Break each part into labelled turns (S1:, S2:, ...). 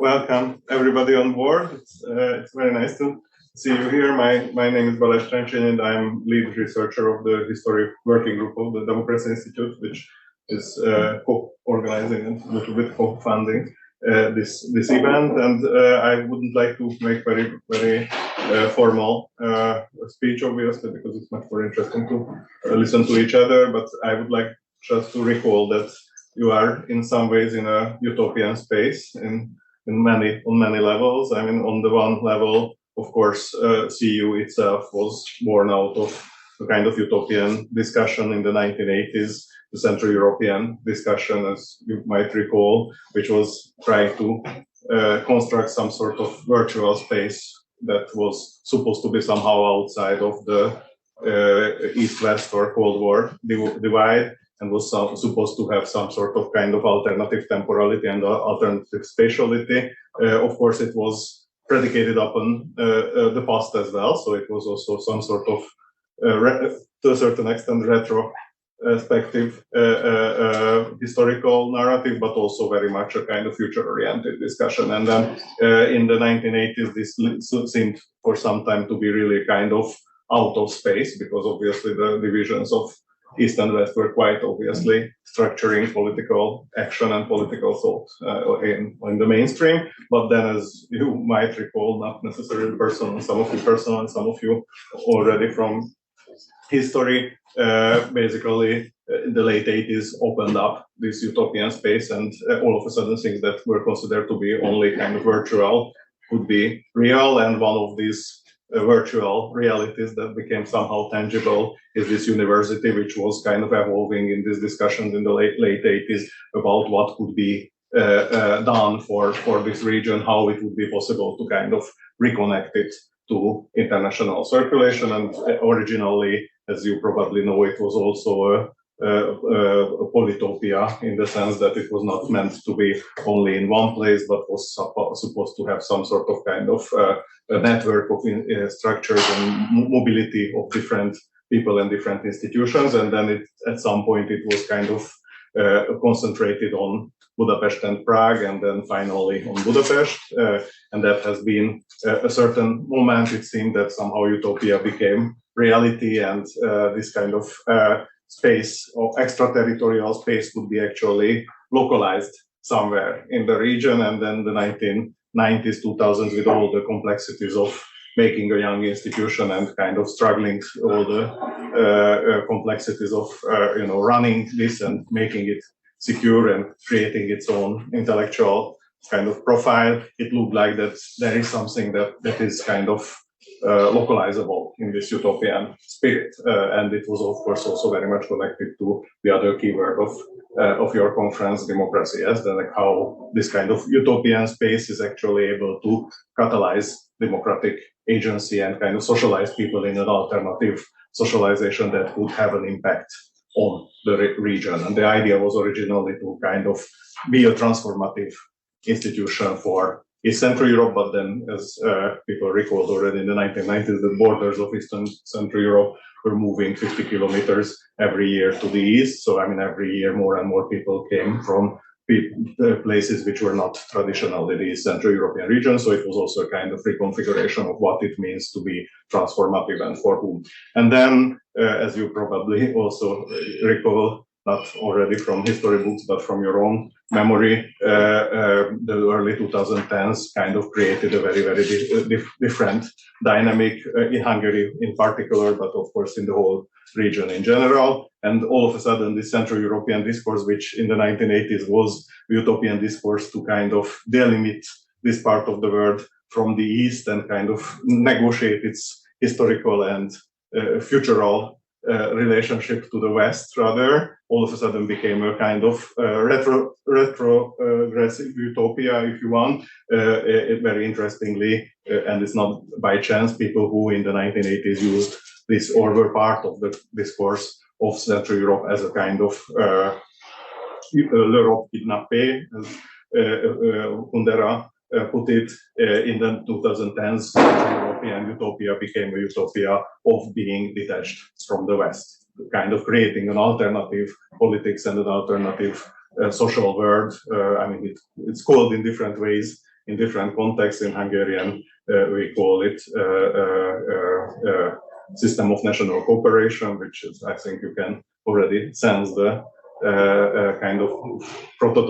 S1: welcome everybody on board. It's very nice to see you here. My name is Balázs Trencsény, and I'm lead researcher of the History Working Group of the Democracy Institute, which is co-organizing and a little bit co-funding this event. And I wouldn't like to make very formal speech, obviously, because it's much more interesting to listen to each other. But I would like just to recall that you are in some ways in a utopian space on many levels. I mean, on the one level, of course, CU itself was born out of a kind of utopian discussion in the 1980s, the Central European discussion, as you might recall, which was trying to construct some sort of virtual space that was supposed to be somehow outside of the East-West or Cold War divide, and was supposed to have some sort of kind of alternative temporality and alternative spatiality. Of course, it was predicated upon the past as well, so it was also some sort of, to a certain extent, retrospective historical narrative, but also very much a kind of future-oriented discussion. And then in the 1980s, this seemed for some time to be really kind of out of space, because obviously the divisions of East and West were quite obviously structuring political action and political thought in the mainstream. But then, as you might recall, not necessarily personal, some of you personal and some of you already from history, basically in the late 80s opened up this utopian space, and all of a sudden things that were considered to be only kind of virtual could be real. And one of these virtual realities that became somehow tangible is this university, which was kind of evolving in these discussions in the late 80s about what could be done for this region, how it would be possible to kind of reconnect it to international circulation. And originally, as you probably know, it was also a polytopia, in the sense that it was not meant to be only in one place, but was supposed to have some sort of kind of a network of structures and mobility of different people and different institutions. And then at some point it was kind of concentrated on Budapest and Prague, and then finally on Budapest. And that has been a certain moment, it seemed, that somehow utopia became reality, and this kind of space of extraterritorial space could be actually localized somewhere in the region. And then the 1990s, 2000s, with all the complexities of making a young institution and kind of struggling all the complexities of running this and making it secure and creating its own intellectual kind of profile, it looked like that there is something that is kind of localizable in this utopian spirit, and it was of course also very much connected to the other keyword of your conference, democracy, yes, then like how this kind of utopian space is actually able to catalyze democratic agency and kind of socialize people in an alternative socialization that could have an impact on the region. And the idea was originally to kind of be a transformative institution for East Central Europe, but then, as people recalled already in the 1990s, the borders of Eastern Central Europe were moving 50 kilometers every year to the east. So, I mean, every year more and more people came from places which were not traditionally the East Central European region. So it was also a kind of reconfiguration of what it means to be transformative and for whom. And then, as you probably also recall, not already from history books, but from your own memory, the early 2010s kind of created a very different dynamic in Hungary in particular, but of course in the whole region in general. And all of a sudden, the Central European discourse, which in the 1980s was the utopian discourse to kind of delimit this part of the world from the East and kind of negotiate its historical and futural relationship to the West, rather, all of a sudden became a kind of retrogressive utopia, if you want. Very interestingly, and it's not by chance, people who in the 1980s used this or were part of the discourse of Central Europe as a kind of l'Europe kidnappée, as Kundera put it, in the 2010s, European utopia became a utopia of being detached from the West, kind of creating an alternative politics and an alternative social world. I mean, it's called in different ways in different contexts. In Hungarian, we call it system of national cooperation, which is, I think you can already sense the kind of proto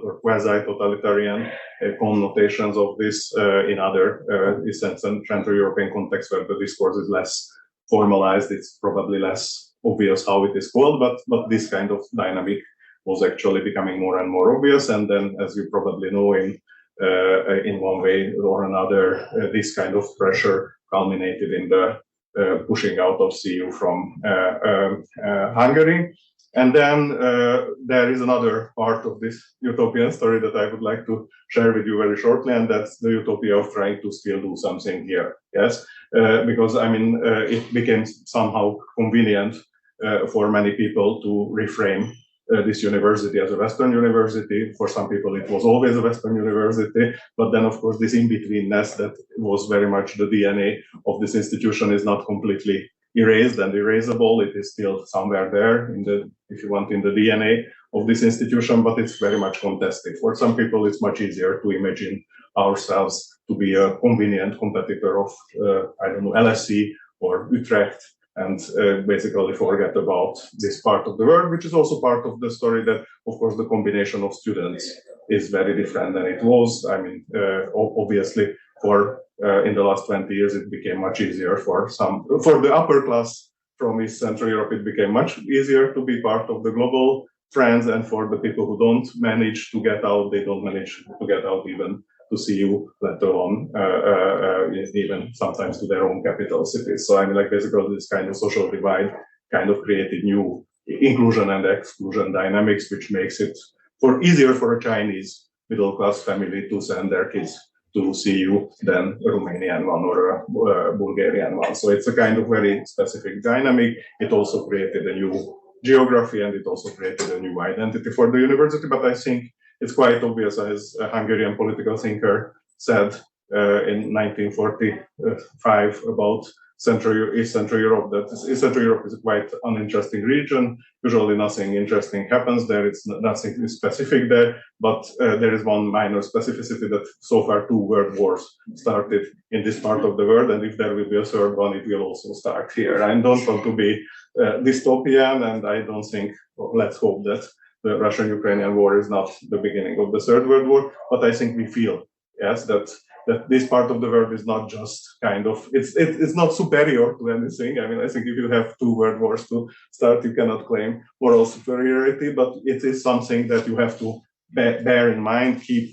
S1: or quasi-totalitarian connotations of this in other Central European contexts where the discourse is less formalized. It's probably less obvious how it is called, but this kind of dynamic was actually becoming more and more obvious. And then, as you probably know, in one way or another, this kind of pressure culminated in the pushing out of CEU from Hungary. And then there is another part of this utopian story that I would like to share with you very shortly, and that's the utopia of trying to still do something here. Yes, because I mean, it became somehow convenient for many people to reframe this university as a Western university. For some people, it was always a Western university, but then, of course, this in-betweenness that was very much the DNA of this institution is not completely erased and erasable. It is still somewhere there in the, if you want, in the DNA of this institution, but it's very much contested. For some people, it's much easier to imagine ourselves to be a convenient competitor of, I don't know, LSE or Utrecht, and basically forget about this part of the world, which is also part of the story that, of course, the combination of students is very different than it was. I mean, obviously, in the last 20 years, it became much easier for the upper class from East Central Europe, it became much easier to be part of the global friends, and for the people who don't manage to get out, they don't manage to get out even to see you, let alone even sometimes to their own capital cities. So I mean, like basically this kind of social divide kind of created new inclusion and exclusion dynamics, which makes it easier for a Chinese middle class family to send their kids to see you than a Romanian one or a Bulgarian one. So it's a kind of very specific dynamic. It also created a new geography, and it also created a new identity for the university. But I think it's quite obvious, as a Hungarian political thinker said in 1945 about East Central Europe, that East Central Europe is a quite uninteresting region. Usually nothing interesting happens there. It's nothing specific there, but there is one minor specificity that so far 2 world wars started in this part of the world, and if there will be a third one, it will also start here. I don't want to be dystopian, and I don't think, let's hope that the Russian-Ukrainian war is not the beginning of the Third World War, but I think we feel, yes, that this part of the world is not just kind of, it's not superior to anything. I mean, I think if you have 2 world wars to start, you cannot claim moral superiority, but it is something that you have to bear in mind, keep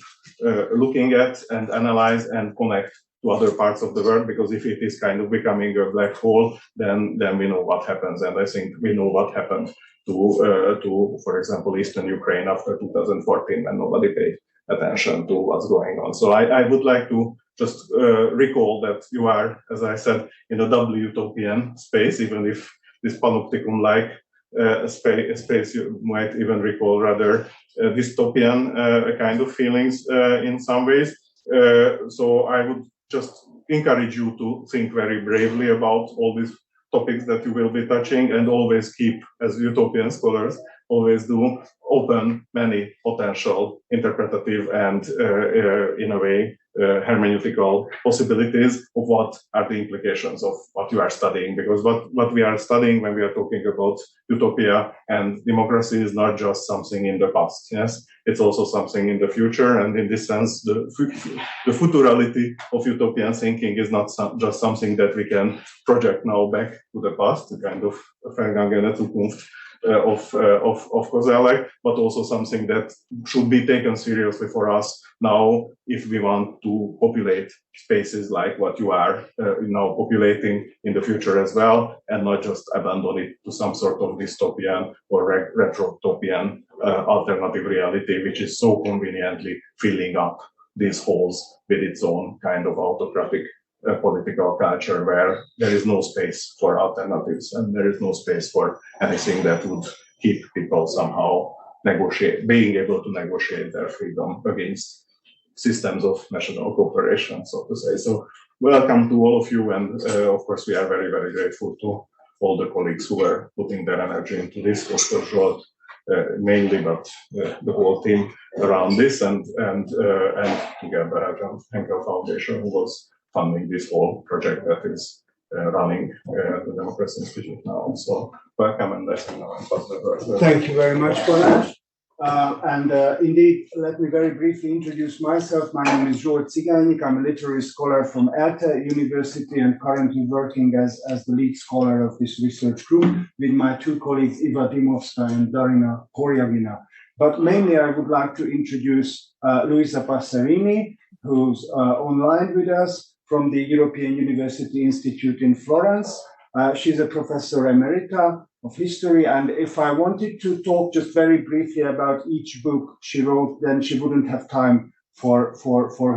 S1: looking at and analyze and connect to other parts of the world, because if it is kind of becoming a black hole, then we know what happens. And I think we know what happened to for example, Eastern Ukraine after 2014, when nobody paid attention to what's going on. So I would like to just recall that you are, as I said, in a double utopian space, even if this panopticon-like space you might even recall rather dystopian kind of feelings in some ways. So I would just encourage you to think very bravely about all these topics that you will be touching, and always keep, as utopian scholars always do, open many potential interpretative and in a way hermeneutical possibilities of what are the implications of what you are studying, because what we are studying when we are talking about utopia and democracy is not just something in the past. Yes, it's also something in the future, and in this sense the futurality of utopian thinking is not just something that we can project now back to the past, the kind of vergangene Zukunft of Kozelek, but also something that should be taken seriously for us now if we want to populate spaces like what you are now populating in the future as well, and not just abandon it to some sort of dystopian or retrotopian alternative reality, which is so conveniently filling up these holes with its own kind of autocratic political culture, where there is no space for alternatives and there is no space for anything that would keep people somehow being able to negotiate their freedom against systems of national cooperation, so to say. So welcome to all of you, and of course we are very, very grateful to all the colleagues who are putting their energy into this. Dr. Zsolt, mainly, but the whole team around this, and together Henkel Foundation, who was funding this whole project that is running the Democracy Institute now. So welcome, and let's now pass the word.
S2: Thank you very much, Balázs. Indeed, let me very briefly introduce myself. My name is Zsolt Cigányik. I'm a literary scholar from ELTE University and currently working as the lead scholar of this research group with my two colleagues, Iva Dimovska and Darina Koryagina. But mainly I would like to introduce Luisa Passerini, who's online with us from the European University Institute in Florence. She's a professor emerita of history, and if I wanted to talk just very briefly about each book she wrote, then she wouldn't have time for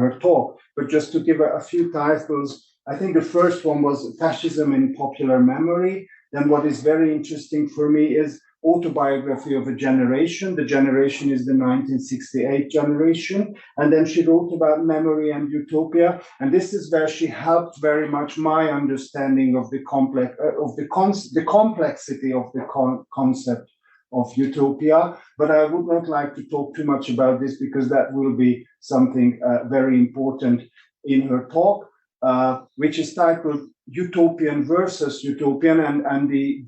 S2: her talk. But just to give a few titles, I think the first one was Fascism in Popular Memory. Then what is very interesting for me is Autobiography of a Generation. The generation is the 1968 generation. And then she wrote about memory and utopia. And this is where she helped very much my understanding of the complexity of the concept of utopia. But I would not like to talk too much about this because that will be something very important in her talk, which is titled Utopian versus Utopian, and the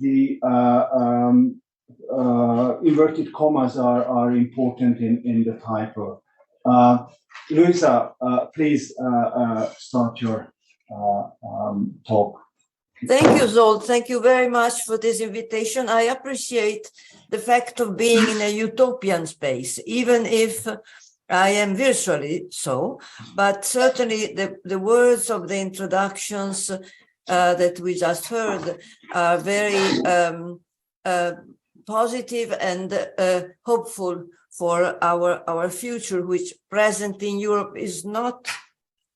S2: inverted commas are important in the title. Luisa, please start your talk.
S3: Thank you, Zsolt. Thank you very much for this invitation. I appreciate the fact of being in a utopian space, even if I am virtually so, but certainly the words of the introductions that we just heard are very positive and hopeful for our future, which present in Europe is not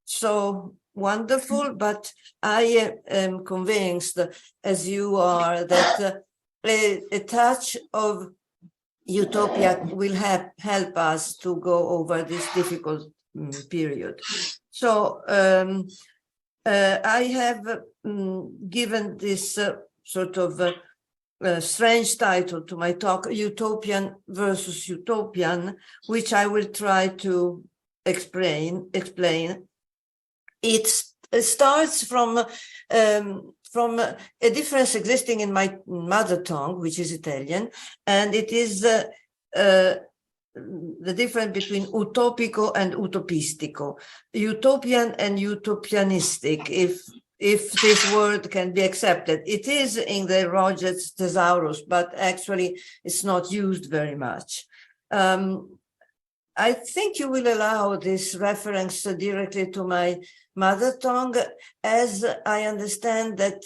S3: so wonderful, but I am convinced, as you are, that a touch of utopia will help us to go over this difficult period. So I have given this sort of strange title to my talk, Utopian versus Utopian, which I will try to explain. It starts from a difference existing in my mother tongue, which is Italian, and it is the difference between utopico and utopistico, utopian and utopianistic, if this word can be accepted. It is in the Roget's Thesaurus, but actually it's not used very much. I think you will allow this reference directly to my mother tongue, as I understand that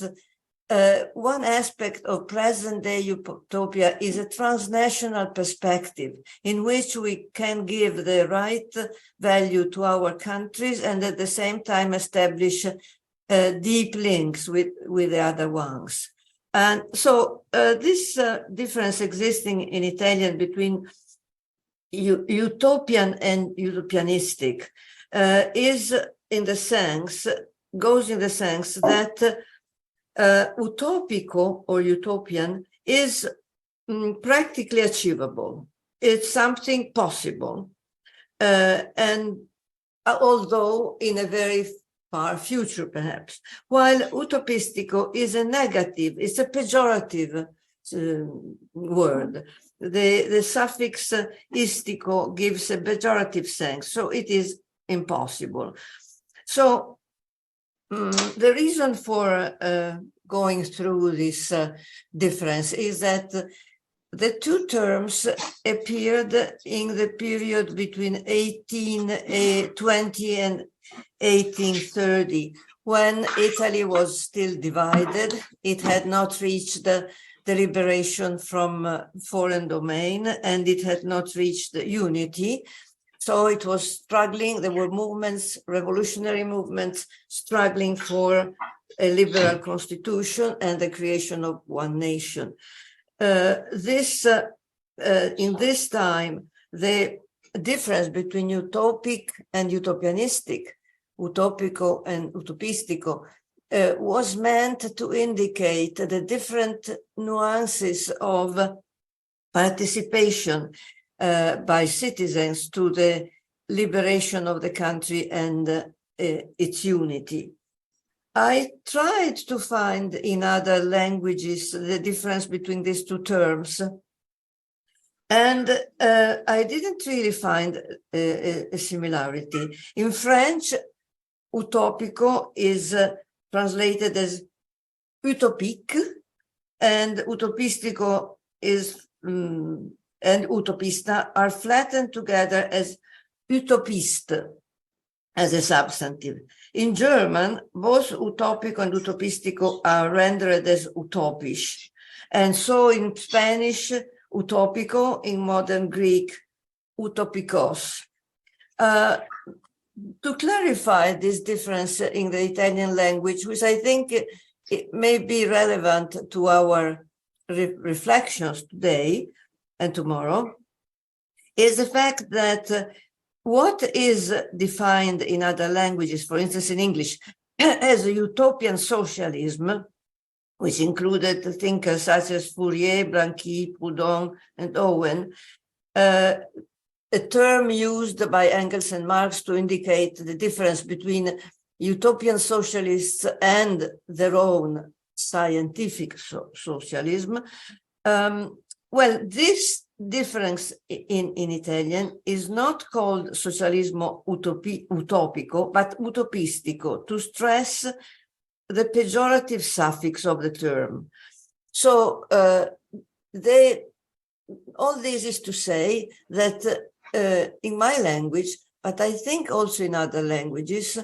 S3: one aspect of present-day utopia is a transnational perspective in which we can give the right value to our countries and at the same time establish deep links with the other ones. And so this difference existing in Italian between utopian and utopianistic goes in the sense that utopico or utopian is practically achievable. It's something possible, and although in a very far future perhaps, while utopistico is a negative, it's a pejorative word. The suffix istico gives a pejorative sense, so it is impossible. So the reason for going through this difference is that the two terms appeared in the period between 1820 and 1830, when Italy was still divided. It had not reached the liberation from foreign domain, and it had not reached the unity. So it was struggling. There were movements, revolutionary movements, struggling for a liberal constitution and the creation of one nation. In this time, the difference between utopic and utopianistic, utopico and utopistico, was meant to indicate the different nuances of participation by citizens to the liberation of the country and its unity. I tried to find in other languages the difference between these two terms, and I didn't really find a similarity. In French, utopico is translated as utopique, and utopistico is and utopista are flattened together as utopiste as a substantive. In German, both utopico and utopistico are rendered as utopisch. And so in Spanish, utopico, in modern Greek, utopikos. To clarify this difference in the Italian language, which I think it may be relevant to our reflections today and tomorrow, is the fact that what is defined in other languages, for instance in English, as a utopian socialism, which included thinkers such as Fourier, Blanqui, Proudhon, and Owen, a term used by Engels and Marx to indicate the difference between utopian socialists and their own scientific socialism. Well, this difference in Italian is not called socialismo utopico, but utopistico, to stress the pejorative suffix of the term. So all this is to say that in my language, but I think also in other languages,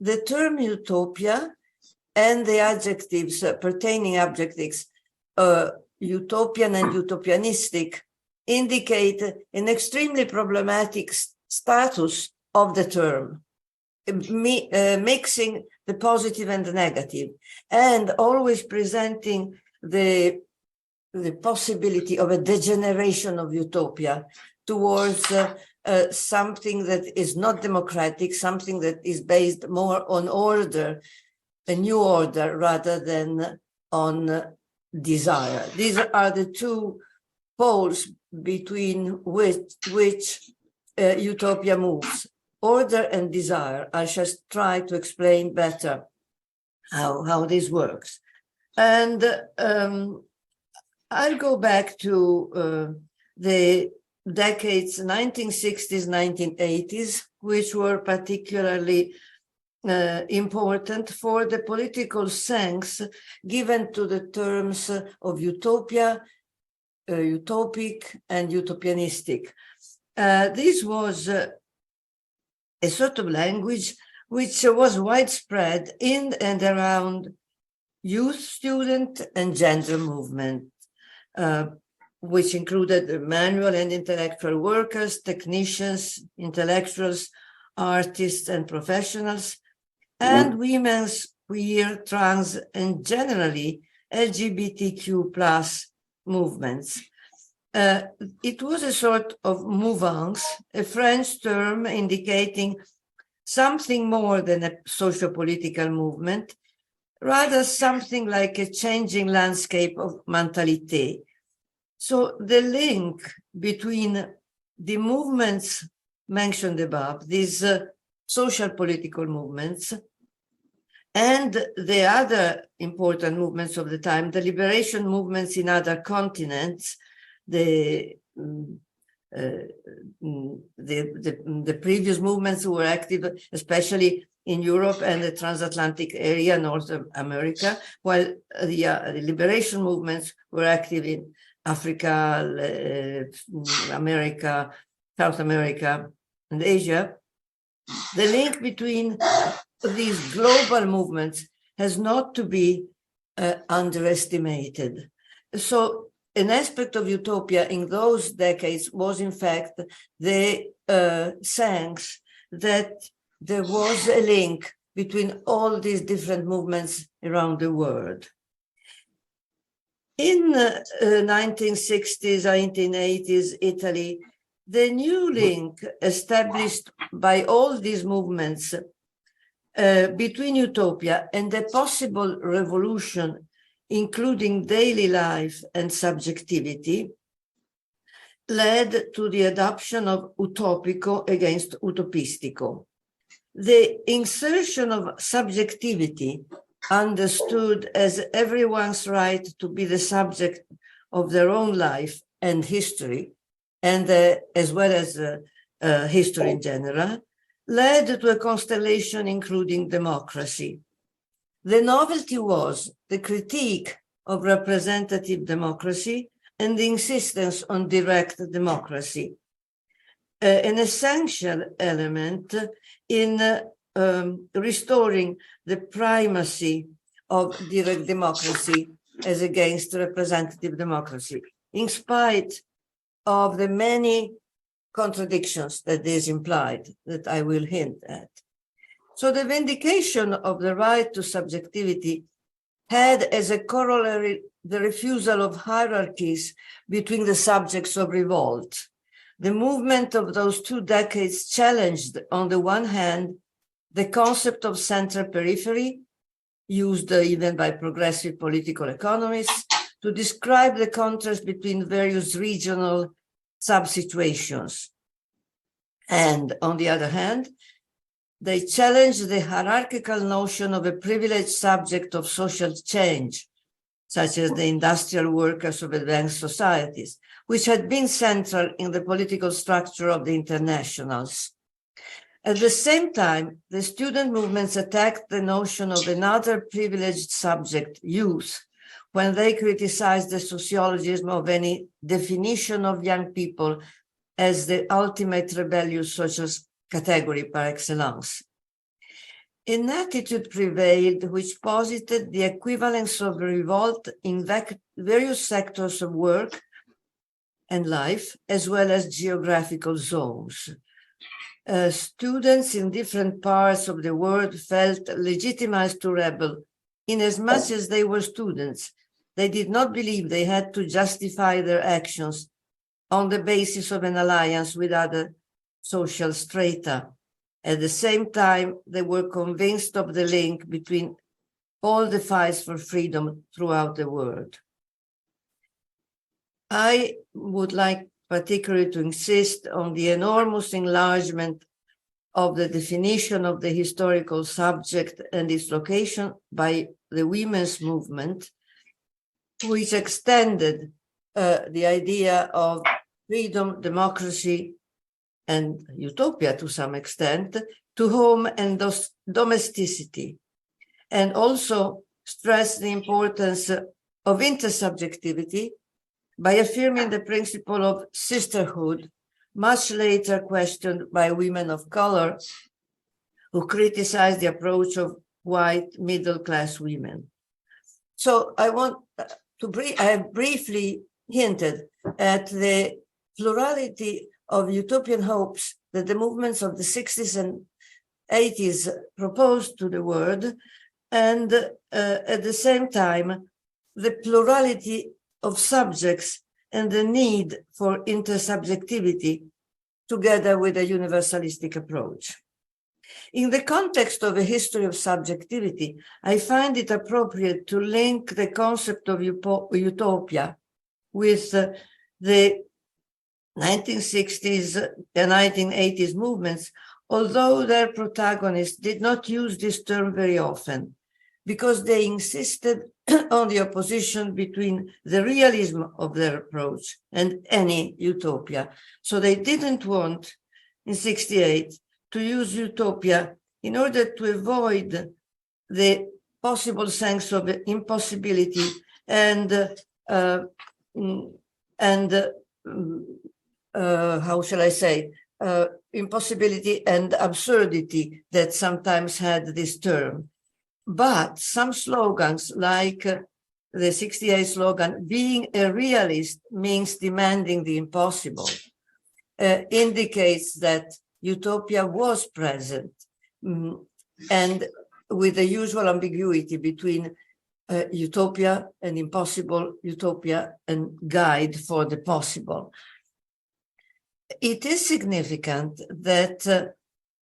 S3: the term utopia and the adjectives, pertaining adjectives, utopian and utopianistic, indicate an extremely problematic status of the term, mixing the positive and the negative, and always presenting the possibility of a degeneration of utopia towards something that is not democratic, something that is based more on order, a new order, rather than on desire. These are the two poles between which utopia moves, order and desire. I shall try to explain better how this works. And I'll go back to the decades 1960s, 1980s, which were particularly important for the political sense given to the terms of utopia, utopic, and utopianistic. This was a sort of language which was widespread in and around youth, student, and gender movement, which included manual and intellectual workers, technicians, intellectuals, artists, and professionals, and women's, queer, trans, and generally LGBTQ+ movements. It was a sort of mouvance, a French term indicating something more than a socio-political movement, rather something like a changing landscape of mentalité. So the link between the movements mentioned above, these social political movements, and the other important movements of the time, the liberation movements in other continents, the previous movements who were active, especially in Europe and the transatlantic area, North America, while the liberation movements were active in Africa, America, South America, and Asia. The link between these global movements has not to be underestimated. So an aspect of utopia in those decades was, in fact, the sense that there was a link between all these different movements around the world. In 1960s, 1980s Italy, the new link established by all these movements between utopia and a possible revolution, including daily life and subjectivity, led to the adoption of utopico against utopistico. The insertion of subjectivity, understood as everyone's right to be the subject of their own life and history, and as well as history in general, led to a constellation including democracy. The novelty was the critique of representative democracy and the insistence on direct democracy, an essential element in restoring the primacy of direct democracy as against representative democracy, in spite of the many contradictions that this implied, that I will hint at. So the vindication of the right to subjectivity had as a corollary the refusal of hierarchies between the subjects of revolt. The movement of those 2 decades challenged, on the one hand, the concept of center-periphery, used even by progressive political economists, to describe the contrast between various regional sub-situations. And on the other hand, they challenged the hierarchical notion of a privileged subject of social change, such as the industrial workers of advanced societies, which had been central in the political structure of the internationals. At the same time, the student movements attacked the notion of another privileged subject, youth, when they criticized the sociologism of any definition of young people as the ultimate rebellious social category par excellence. An attitude prevailed which posited the equivalence of revolt in various sectors of work and life, as well as geographical zones. Students in different parts of the world felt legitimized to rebel inasmuch as they were students. They did not believe they had to justify their actions on the basis of an alliance with other social strata. At the same time, they were convinced of the link between all the fights for freedom throughout the world. I would like particularly to insist on the enormous enlargement of the definition of the historical subject and its location by the women's movement, which extended the idea of freedom, democracy, and utopia to some extent to home and domesticity, and also stressed the importance of intersubjectivity by affirming the principle of sisterhood, much later questioned by women of color who criticized the approach of white middle-class women. So I want to I have briefly hinted at the plurality of utopian hopes that the movements of the 60s and 80s proposed to the world, and at the same time, the plurality of subjects and the need for intersubjectivity together with a universalistic approach. In the context of a history of subjectivity, I find it appropriate to link the concept of utopia with the 1960s and 1980s movements, although their protagonists did not use this term very often, because they insisted on the opposition between the realism of their approach and any utopia. So they didn't want, in 68, to use utopia in order to avoid the possible sense of impossibility and how shall I say, impossibility and absurdity that sometimes had this term. But some slogans, like the 68 slogan, being a realist means demanding the impossible, indicates that utopia was present, and with the usual ambiguity between utopia and impossible, utopia and guide for the possible. It is significant that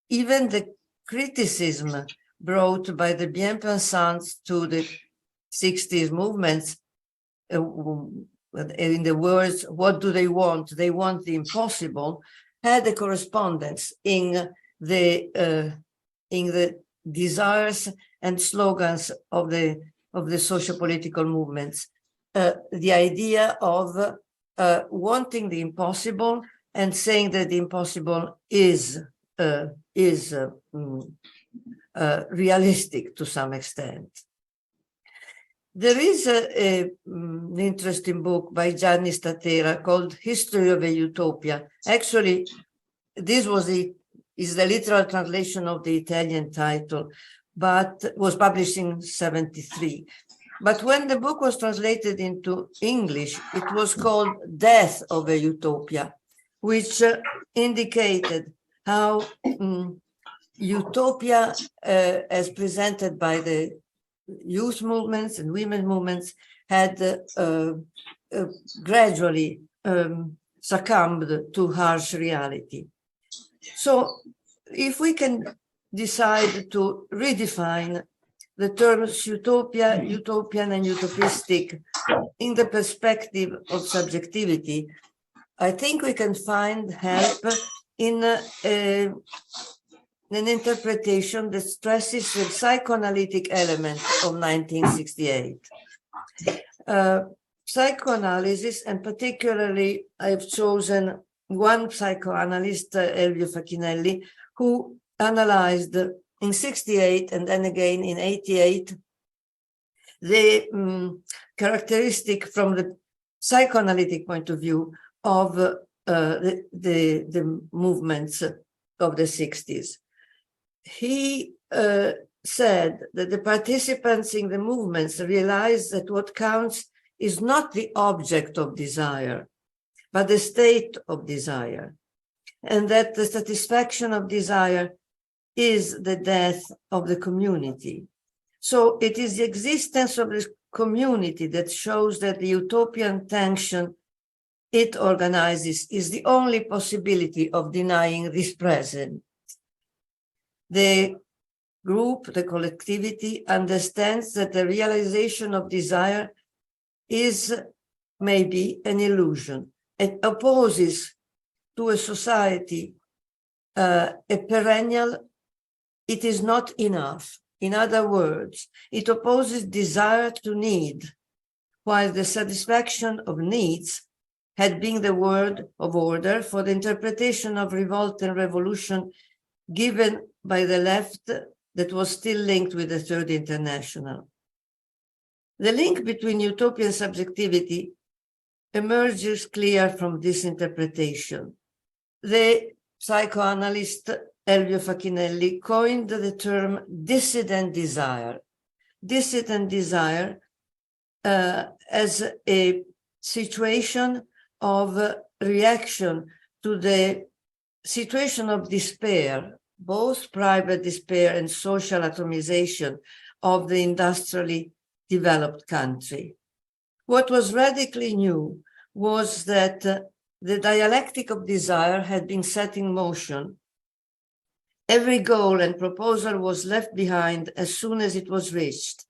S3: even the criticism brought by the bien-pensants to the 60s movements in the words, what do they want? They want the impossible, had a correspondence in the desires and slogans of the socio-political movements. The idea of wanting the impossible and saying that the impossible is realistic to some extent. There is an interesting book by Gianni Statera called History of a Utopia. Actually, this is the literal translation of the Italian title, but was published in 1973. But when the book was translated into English, it was called Death of a Utopia, which indicated how utopia, as presented by the youth movements and women movements, had gradually succumbed to harsh reality. So if we can decide to redefine the terms utopia, utopian, and utopistic in the perspective of subjectivity, I think we can find help in an interpretation that stresses the psychoanalytic element of 1968. Psychoanalysis, and particularly I've chosen one psychoanalyst, Elvio Facchinelli, who analyzed in 68 and then again in 88 the characteristic from the psychoanalytic point of view of the movements of the 60s. He said that the participants in the movements realized that what counts is not the object of desire, but the state of desire, and that the satisfaction of desire is the death of the community. So it is the existence of this community that shows that the utopian tension it organizes is the only possibility of denying this present. The group, the collectivity, understands that the realization of desire is maybe an illusion. It opposes to a society a perennial, it is not enough. In other words, it opposes desire to need, while the satisfaction of needs had been the word of order for the interpretation of revolt and revolution given by the left that was still linked with the Third International. The link between utopian subjectivity emerges clear from this interpretation. The psychoanalyst Elvio Facchinelli coined the term dissident desire. Dissident desire as a situation of reaction to the situation of despair, both private despair and social atomization of the industrially developed country. What was radically new was that the dialectic of desire had been set in motion. Every goal and proposal was left behind as soon as it was reached.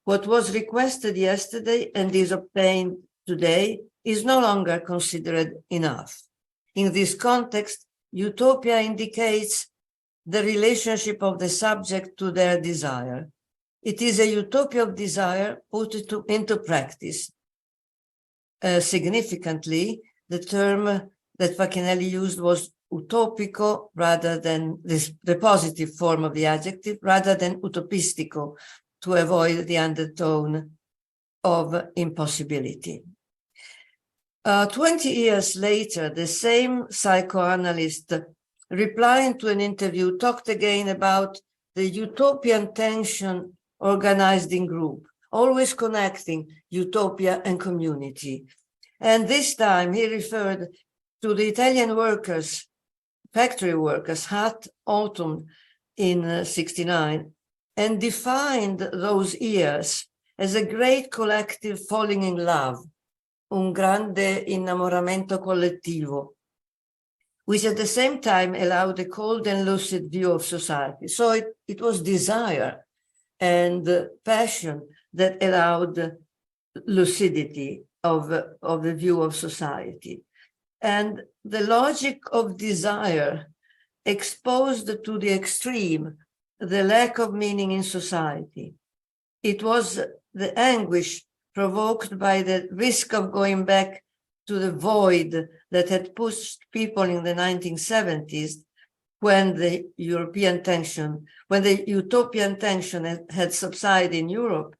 S3: What was requested yesterday and is obtained today is no longer considered enough. In this context, utopia indicates the relationship of the subject to their desire. It is a utopia of desire put into practice. Significantly, the term that Facchinelli used was utopico rather than the positive form of the adjective, rather than utopistico, to avoid the undertone of impossibility. 20 years later, the same psychoanalyst, replying to an interview, talked again about the utopian tension organized in group, always connecting utopia and community. And this time he referred to the Italian workers, factory workers, hot autumn in 69, and defined those years as a great collective falling in love, un grande innamoramento collettivo, which at the same time allowed a cold and lucid view of society. So it was desire and passion that allowed lucidity of the view of society. And the logic of desire exposed to the extreme the lack of meaning in society. It was the anguish provoked by the risk of going back to the void that had pushed people in the 1970s when the Utopian tension had subsided in Europe,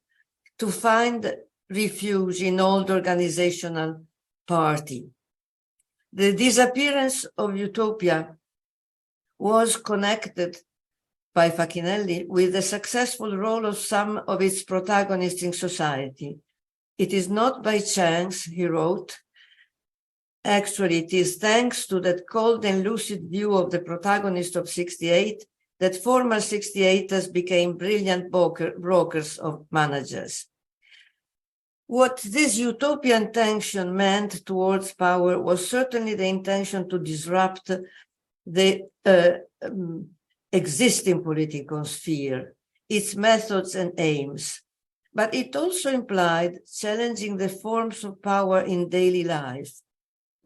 S3: to find refuge in old organizational party. The disappearance of Utopia was connected by Facchinelli with the successful role of some of its protagonists in society. It is not by chance, he wrote. Actually, it is thanks to that cold and lucid view of the protagonist of 68 that former 68ers became brilliant brokers of managers. What this utopian tension meant towards power was certainly the intention to disrupt the existing political sphere, its methods and aims. But it also implied challenging the forms of power in daily life,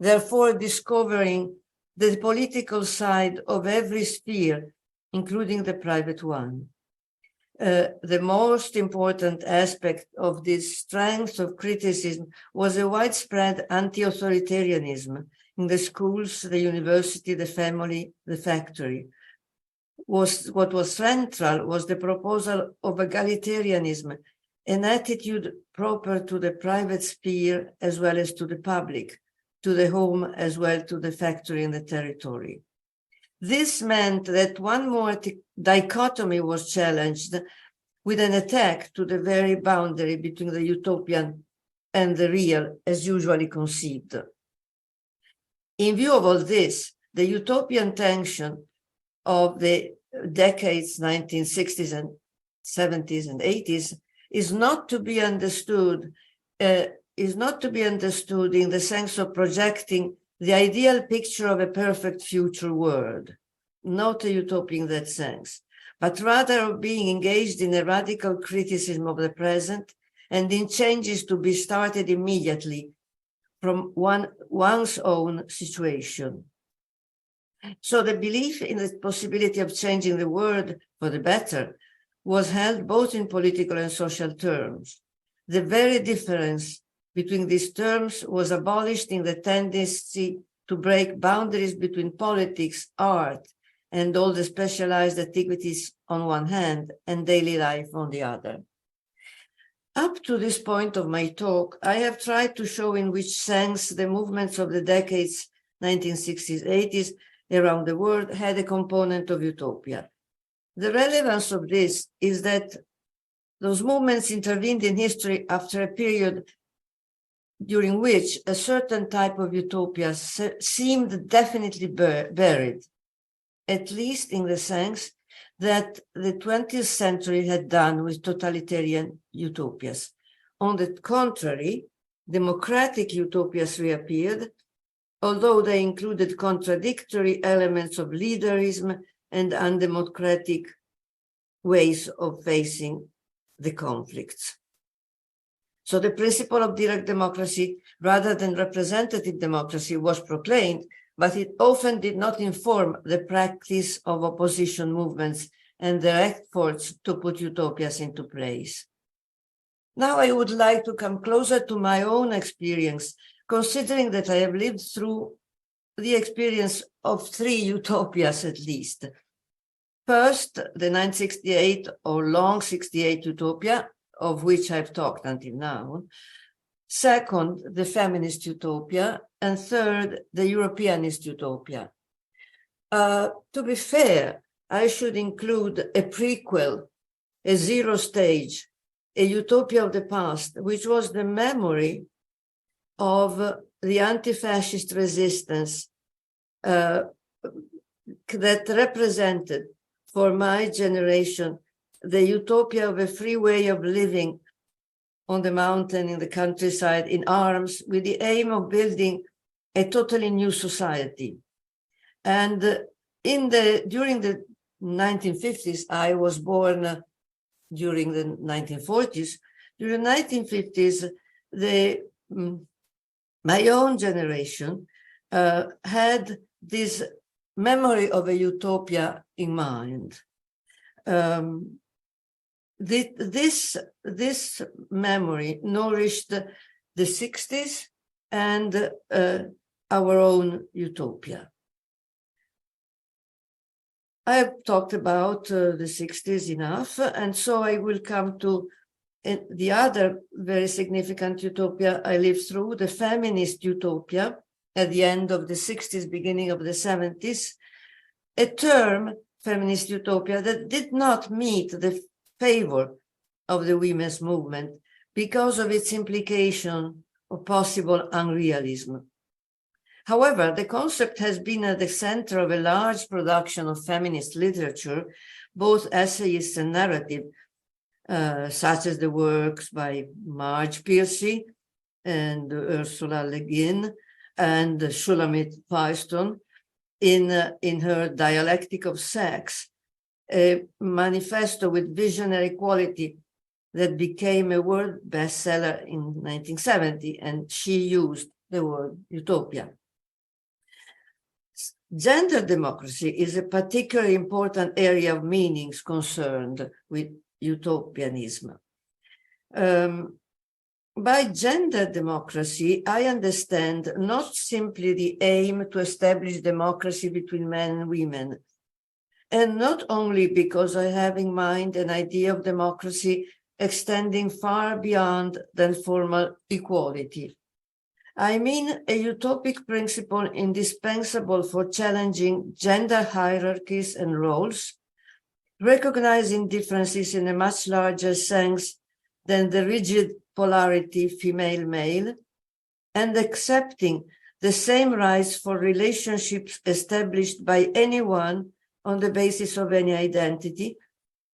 S3: therefore discovering the political side of every sphere, including the private one. The most important aspect of this strength of criticism was a widespread anti-authoritarianism in the schools, the university, the family, the factory. What was central was the proposal of egalitarianism, an attitude proper to the private sphere as well as to the public, to the home as well to the factory and the territory. This meant that one more dichotomy was challenged with an attack to the very boundary between the utopian and the real as usually conceived. In view of all this, the utopian tension of the decades 1960s and 70s and 80s is not to be understood in the sense of projecting the ideal picture of a perfect future world, not a utopia in that sense, but rather of being engaged in a radical criticism of the present and in changes to be started immediately from one's own situation. So the belief in the possibility of changing the world for the better was held both in political and social terms. The very difference between these terms was abolished in the tendency to break boundaries between politics, art, and all the specialized activities on one hand and daily life on the other. Up to this point of my talk, I have tried to show in which sense the movements of the decades 1960s, 80s around the world had a component of utopia. The relevance of this is that those movements intervened in history after a period during which a certain type of utopia seemed definitely buried, at least in the sense that the 20th century had done with totalitarian utopias. On the contrary, democratic utopias reappeared, although they included contradictory elements of leaderism and undemocratic ways of facing the conflicts. So the principle of direct democracy rather than representative democracy was proclaimed, but it often did not inform the practice of opposition movements and their efforts to put utopias into place. Now I would like to come closer to my own experience, considering that I have lived through the experience of 3 utopias at least. First, the 1968 or long 68 utopia, of which I've talked until now. Second, the feminist utopia. And third, the Europeanist utopia. To be fair, I should include a prequel, a zero stage, a utopia of the past, which was the memory of the anti-fascist resistance that represented for my generation the utopia of a free way of living on the mountain, in the countryside, in arms, with the aim of building a totally new society. And during the 1950s, I was born during the 1940s. During the 1950s, the my own generation had this memory of a utopia in mind. This memory nourished the 60s and our own utopia. I have talked about the 60s enough, and so I will come to the other very significant utopia I lived through, the feminist utopia at the end of the 60s, beginning of the 70s, a term, feminist utopia, that did not meet the favor of the women's movement because of its implication of possible unrealism. However, the concept has been at the center of a large production of feminist literature, both essayist and narrative, such as the works by Marge Piercy and Ursula Le Guin and Shulamit Firestone in her Dialectic of Sex, a manifesto with visionary quality that became a world bestseller in 1970, and she used the word utopia. Gender democracy is a particularly important area of meanings concerned with utopianism. By gender democracy, I understand not simply the aim to establish democracy between men and women, and not only because I have in mind an idea of democracy extending far beyond than formal equality. I mean a utopic principle indispensable for challenging gender hierarchies and roles, recognizing differences in a much larger sense than the rigid polarity female-male, and accepting the same rights for relationships established by anyone on the basis of any identity,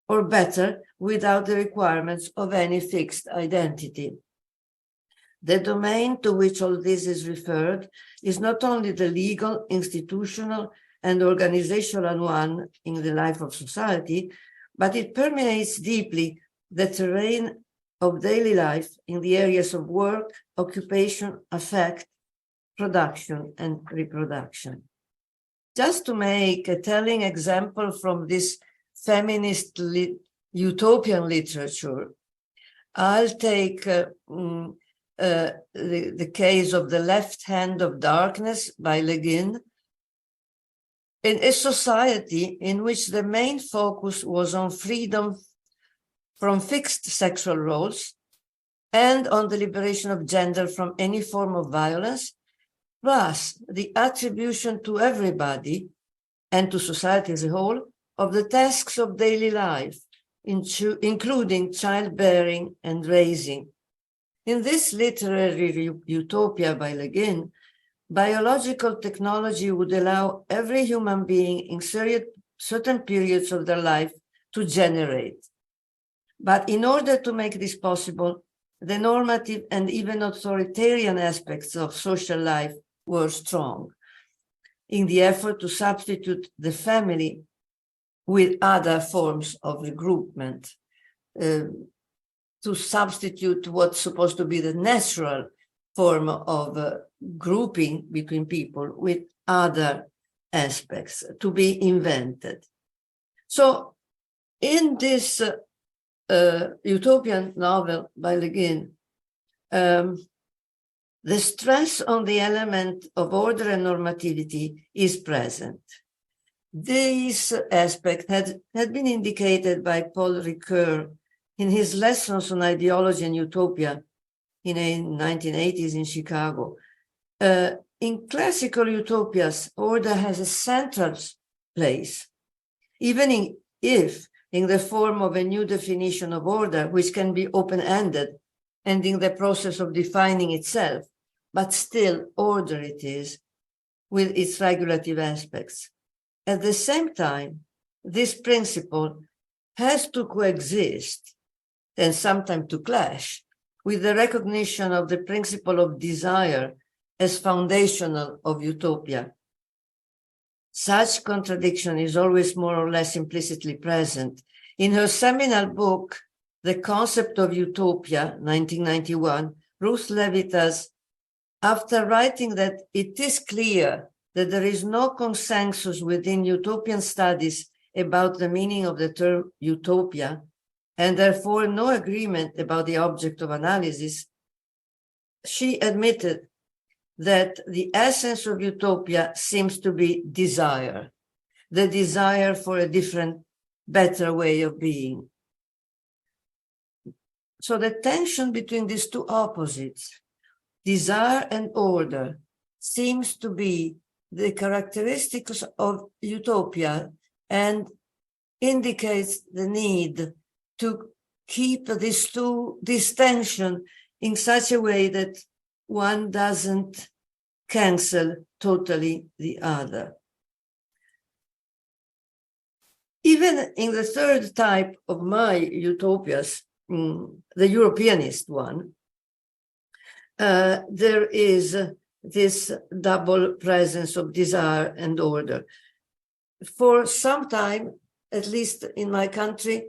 S3: or better, without the requirements of any fixed identity. The domain to which all this is referred is not only the legal, institutional, and organizational one in the life of society, but it permeates deeply the terrain of daily life in the areas of work, occupation, affect, production, and reproduction. Just to make a telling example from this feminist utopian literature, I'll take the case of The Left Hand of Darkness by Le Guin. In a society in which the main focus was on freedom from fixed sexual roles and on the liberation of gender from any form of violence, plus the attribution to everybody and to society as a whole of the tasks of daily life, including childbearing and raising. In this literary utopia by Le Guin, biological technology would allow every human being in certain periods of their life to generate. But in order to make this possible, the normative and even authoritarian aspects of social life were strong in the effort to substitute the family with other forms of regroupment, to substitute what's supposed to be the natural form of grouping between people with other aspects to be invented. So in this utopian novel by Le Guin, the stress on the element of order and normativity is present. This aspect had been indicated by Paul Ricoeur in his Lessons on Ideology and Utopia in the 1980s in Chicago. In classical utopias, order has a central place, even if in the form of a new definition of order, which can be open-ended and in the process of defining itself, but still order it is with its regulative aspects. At the same time, this principle has to coexist and sometimes to clash with the recognition of the principle of desire as foundational of utopia. Such contradiction is always more or less implicitly present. In her seminal book, The Concept of Utopia, 1991, Ruth Levitas, after writing that it is clear that there is no consensus within utopian studies about the meaning of the term utopia, and therefore no agreement about the object of analysis, she admitted that the essence of utopia seems to be desire, the desire for a different, better way of being. So the tension between these two opposites, desire and order, seems to be the characteristics of utopia and indicates the need to keep this tension in such a way that one doesn't cancel totally the other. Even in the third type of my utopias, the Europeanist one, there is this double presence of desire and order. For some time, at least in my country,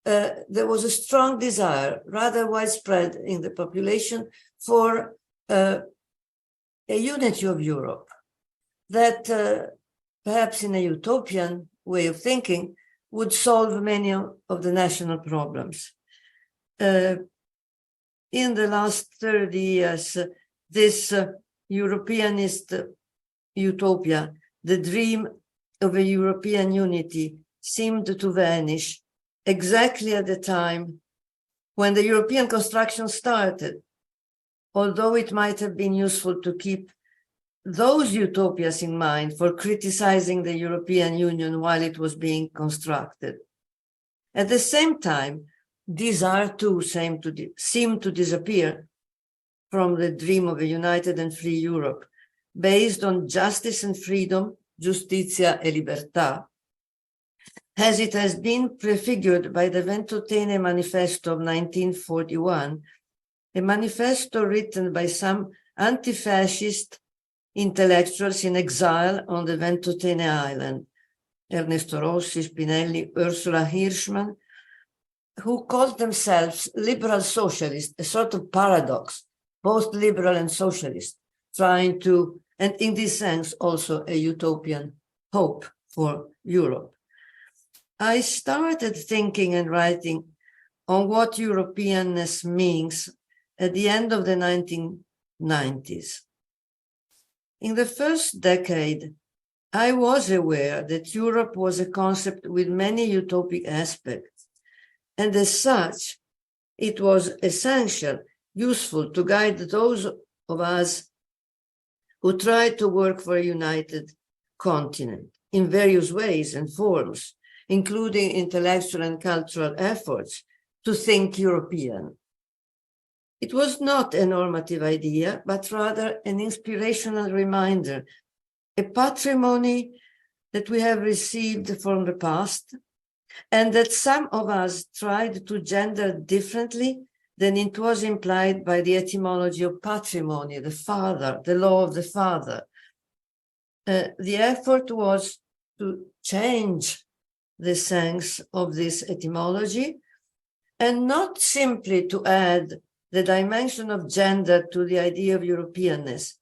S3: there was a strong desire, rather widespread in the population, for a unity of Europe that perhaps in a utopian way of thinking would solve many of the national problems. In the last 30 years, this Europeanist utopia, the dream of a European unity, seemed to vanish exactly at the time when the European construction started, although it might have been useful to keep those utopias in mind for criticizing the European Union while it was being constructed. At the same time, desire too seemed to disappear from the dream of a united and free Europe, based on justice and freedom, justitia e libertà, as it has been prefigured by the Ventotene Manifesto of 1941, a manifesto written by some anti-fascist intellectuals in exile on the Ventotene Island, Ernesto Rossi, Spinelli, Ursula Hirschman, who called themselves liberal socialists, a sort of paradox, both liberal and socialist, trying to, and in this sense, also a utopian hope for Europe. I started thinking and writing on what Europeanness means at the end of the 1990s. In the first decade, I was aware that Europe was a concept with many utopic aspects, and as such, it was essential, useful to guide those of us who tried to work for a united continent in various ways and forms, including intellectual and cultural efforts to think European. It was not a normative idea, but rather an inspirational reminder, a patrimony that we have received from the past, and that some of us tried to gender differently than it was implied by the etymology of patrimony, the father, the law of the father. The effort was to change the sense of this etymology and not simply to add the dimension of gender to the idea of Europeanness,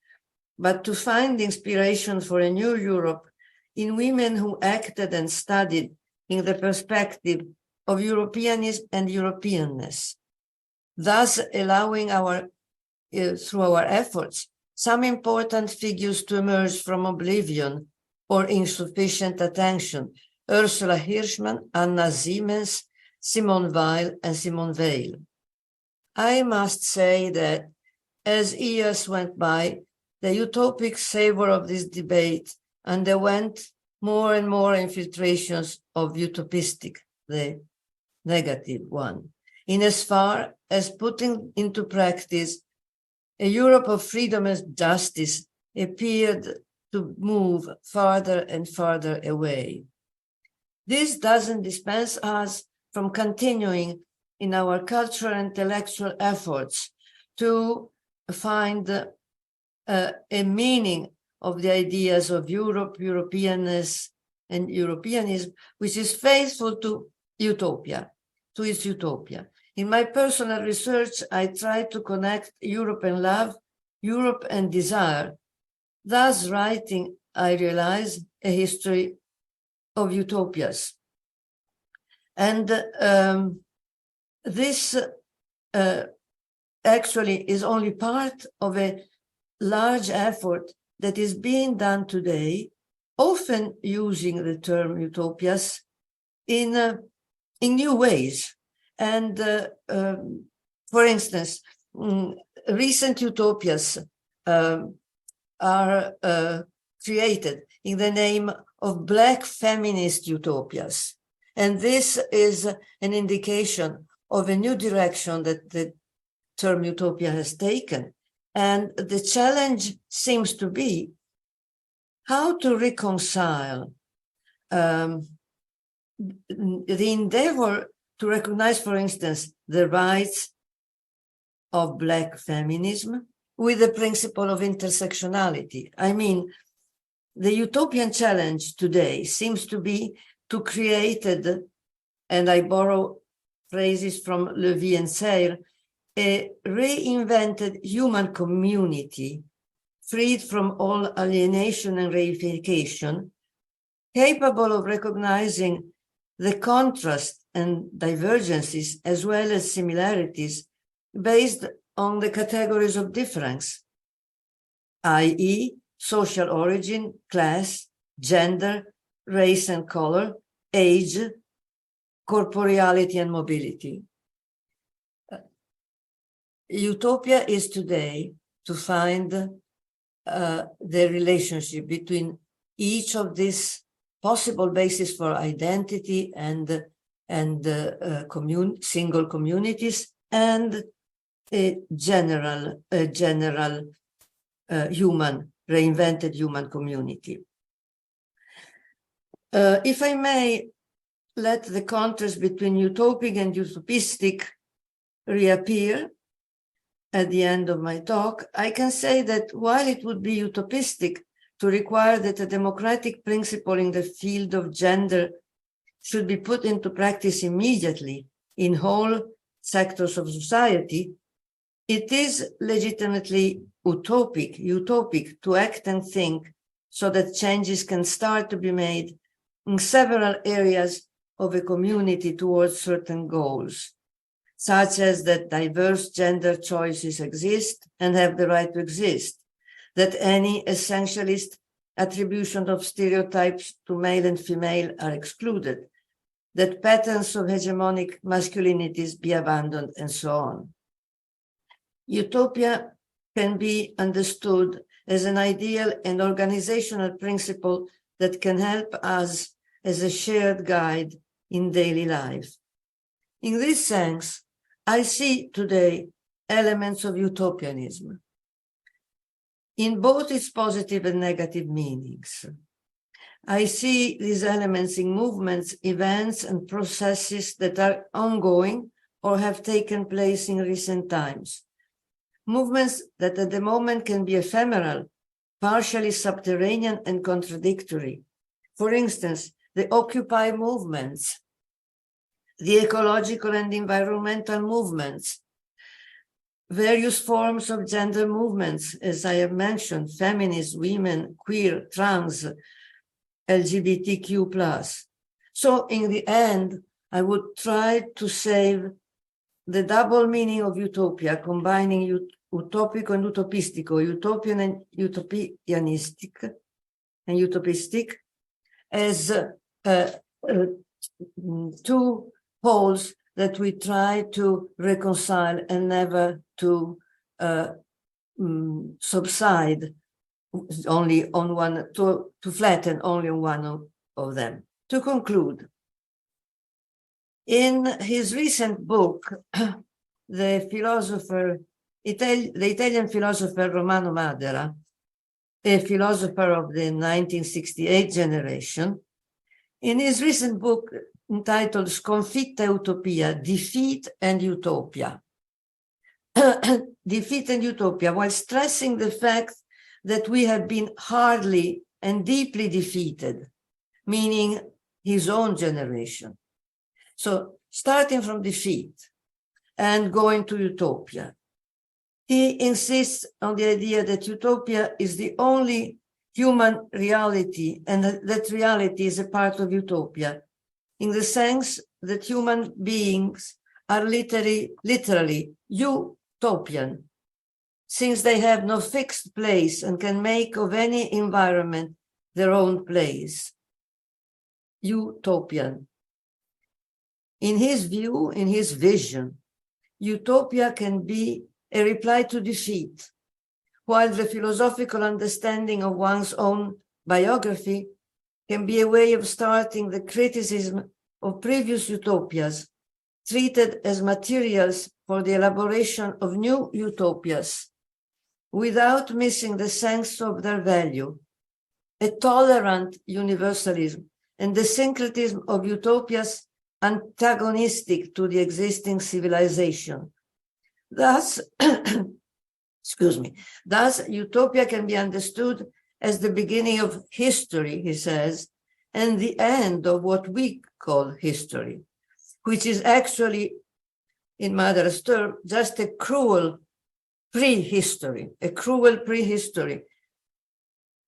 S3: but to find inspiration for a new Europe in women who acted and studied in the perspective of Europeanism and Europeanness, thus allowing through our efforts, some important figures to emerge from oblivion or insufficient attention: Ursula Hirschman, Anna Siemens, Simone Weil, and Simone Weil. I must say that as years went by, the utopic savor of this debate underwent more and more infiltrations of utopistic, the negative one, in as far as putting into practice a Europe of freedom and justice appeared to move farther and farther away. This doesn't dispense us from continuing in our cultural and intellectual efforts to find a meaning of the ideas of Europe, Europeanness, and Europeanism, which is faithful to utopia, to its utopia. In my personal research, I try to connect Europe and love, Europe and desire. Thus, writing, I realize, a history of utopias. And this actually is only part of a large effort that is being done today, often using the term utopias in new ways. And for instance, recent utopias are created in the name of Black feminist utopias. And this is an indication of a new direction that the term utopia has taken. And the challenge seems to be how to reconcile the endeavor to recognize, for instance, the rights of Black feminism with the principle of intersectionality. I mean, the utopian challenge today seems to be to create, and I borrow phrases from Levy and Sayre, a reinvented human community freed from all alienation and reification, capable of recognizing the contrast and divergences as well as similarities based on the categories of difference, i.e., social origin, class, gender, race and color, age, corporeality and mobility. Utopia is today to find the relationship between each of these possible bases for identity and single communities and a general human, reinvented human community. If I may let the contrast between utopic and utopistic reappear at the end of my talk, I can say that while it would be utopistic to require that a democratic principle in the field of gender should be put into practice immediately in whole sectors of society, it is legitimately utopic to act and think so that changes can start to be made in several areas of a community towards certain goals, such as that diverse gender choices exist and have the right to exist, that any essentialist attribution of stereotypes to male and female are excluded, that patterns of hegemonic masculinities be abandoned, and so on. Utopia can be understood as an ideal and organizational principle that can help us as a shared guide in daily life. In this sense, I see today elements of utopianism in both its positive and negative meanings. I see these elements in movements, events, and processes that are ongoing or have taken place in recent times. Movements that at the moment can be ephemeral, partially subterranean and contradictory. For instance, the Occupy movements, the ecological and environmental movements, various forms of gender movements, as I have mentioned, feminist, women, queer, trans, LGBTQ+. So in the end, I would try to save the double meaning of utopia, combining utopico and utopistico, utopian and utopianistic, and utopistic, as two poles that we try to reconcile and never to subside only on one, to flatten only on one of them. To conclude, in his recent book, the Italian philosopher Romano Madera, a philosopher of the 1968 generation, in his recent book entitled Sconfitta e Utopia, Defeat and Utopia, Defeat and Utopia, while stressing the fact that we have been hardly and deeply defeated, meaning his own generation. So starting from defeat, and going to utopia. He insists on the idea that utopia is the only human reality and that reality is a part of utopia, in the sense that human beings are literally utopian, since they have no fixed place and can make of any environment their own place. Utopian. In his view, in his vision, utopia can be a reply to defeat, while the philosophical understanding of one's own biography can be a way of starting the criticism of previous utopias, treated as materials for the elaboration of new utopias, without missing the sense of their value, a tolerant universalism and the syncretism of utopias antagonistic to the existing civilization. Thus, excuse me, thus utopia can be understood as the beginning of history, he says, and the end of what we call history, which is actually, in Mother's term, just a cruel prehistory, a cruel prehistory.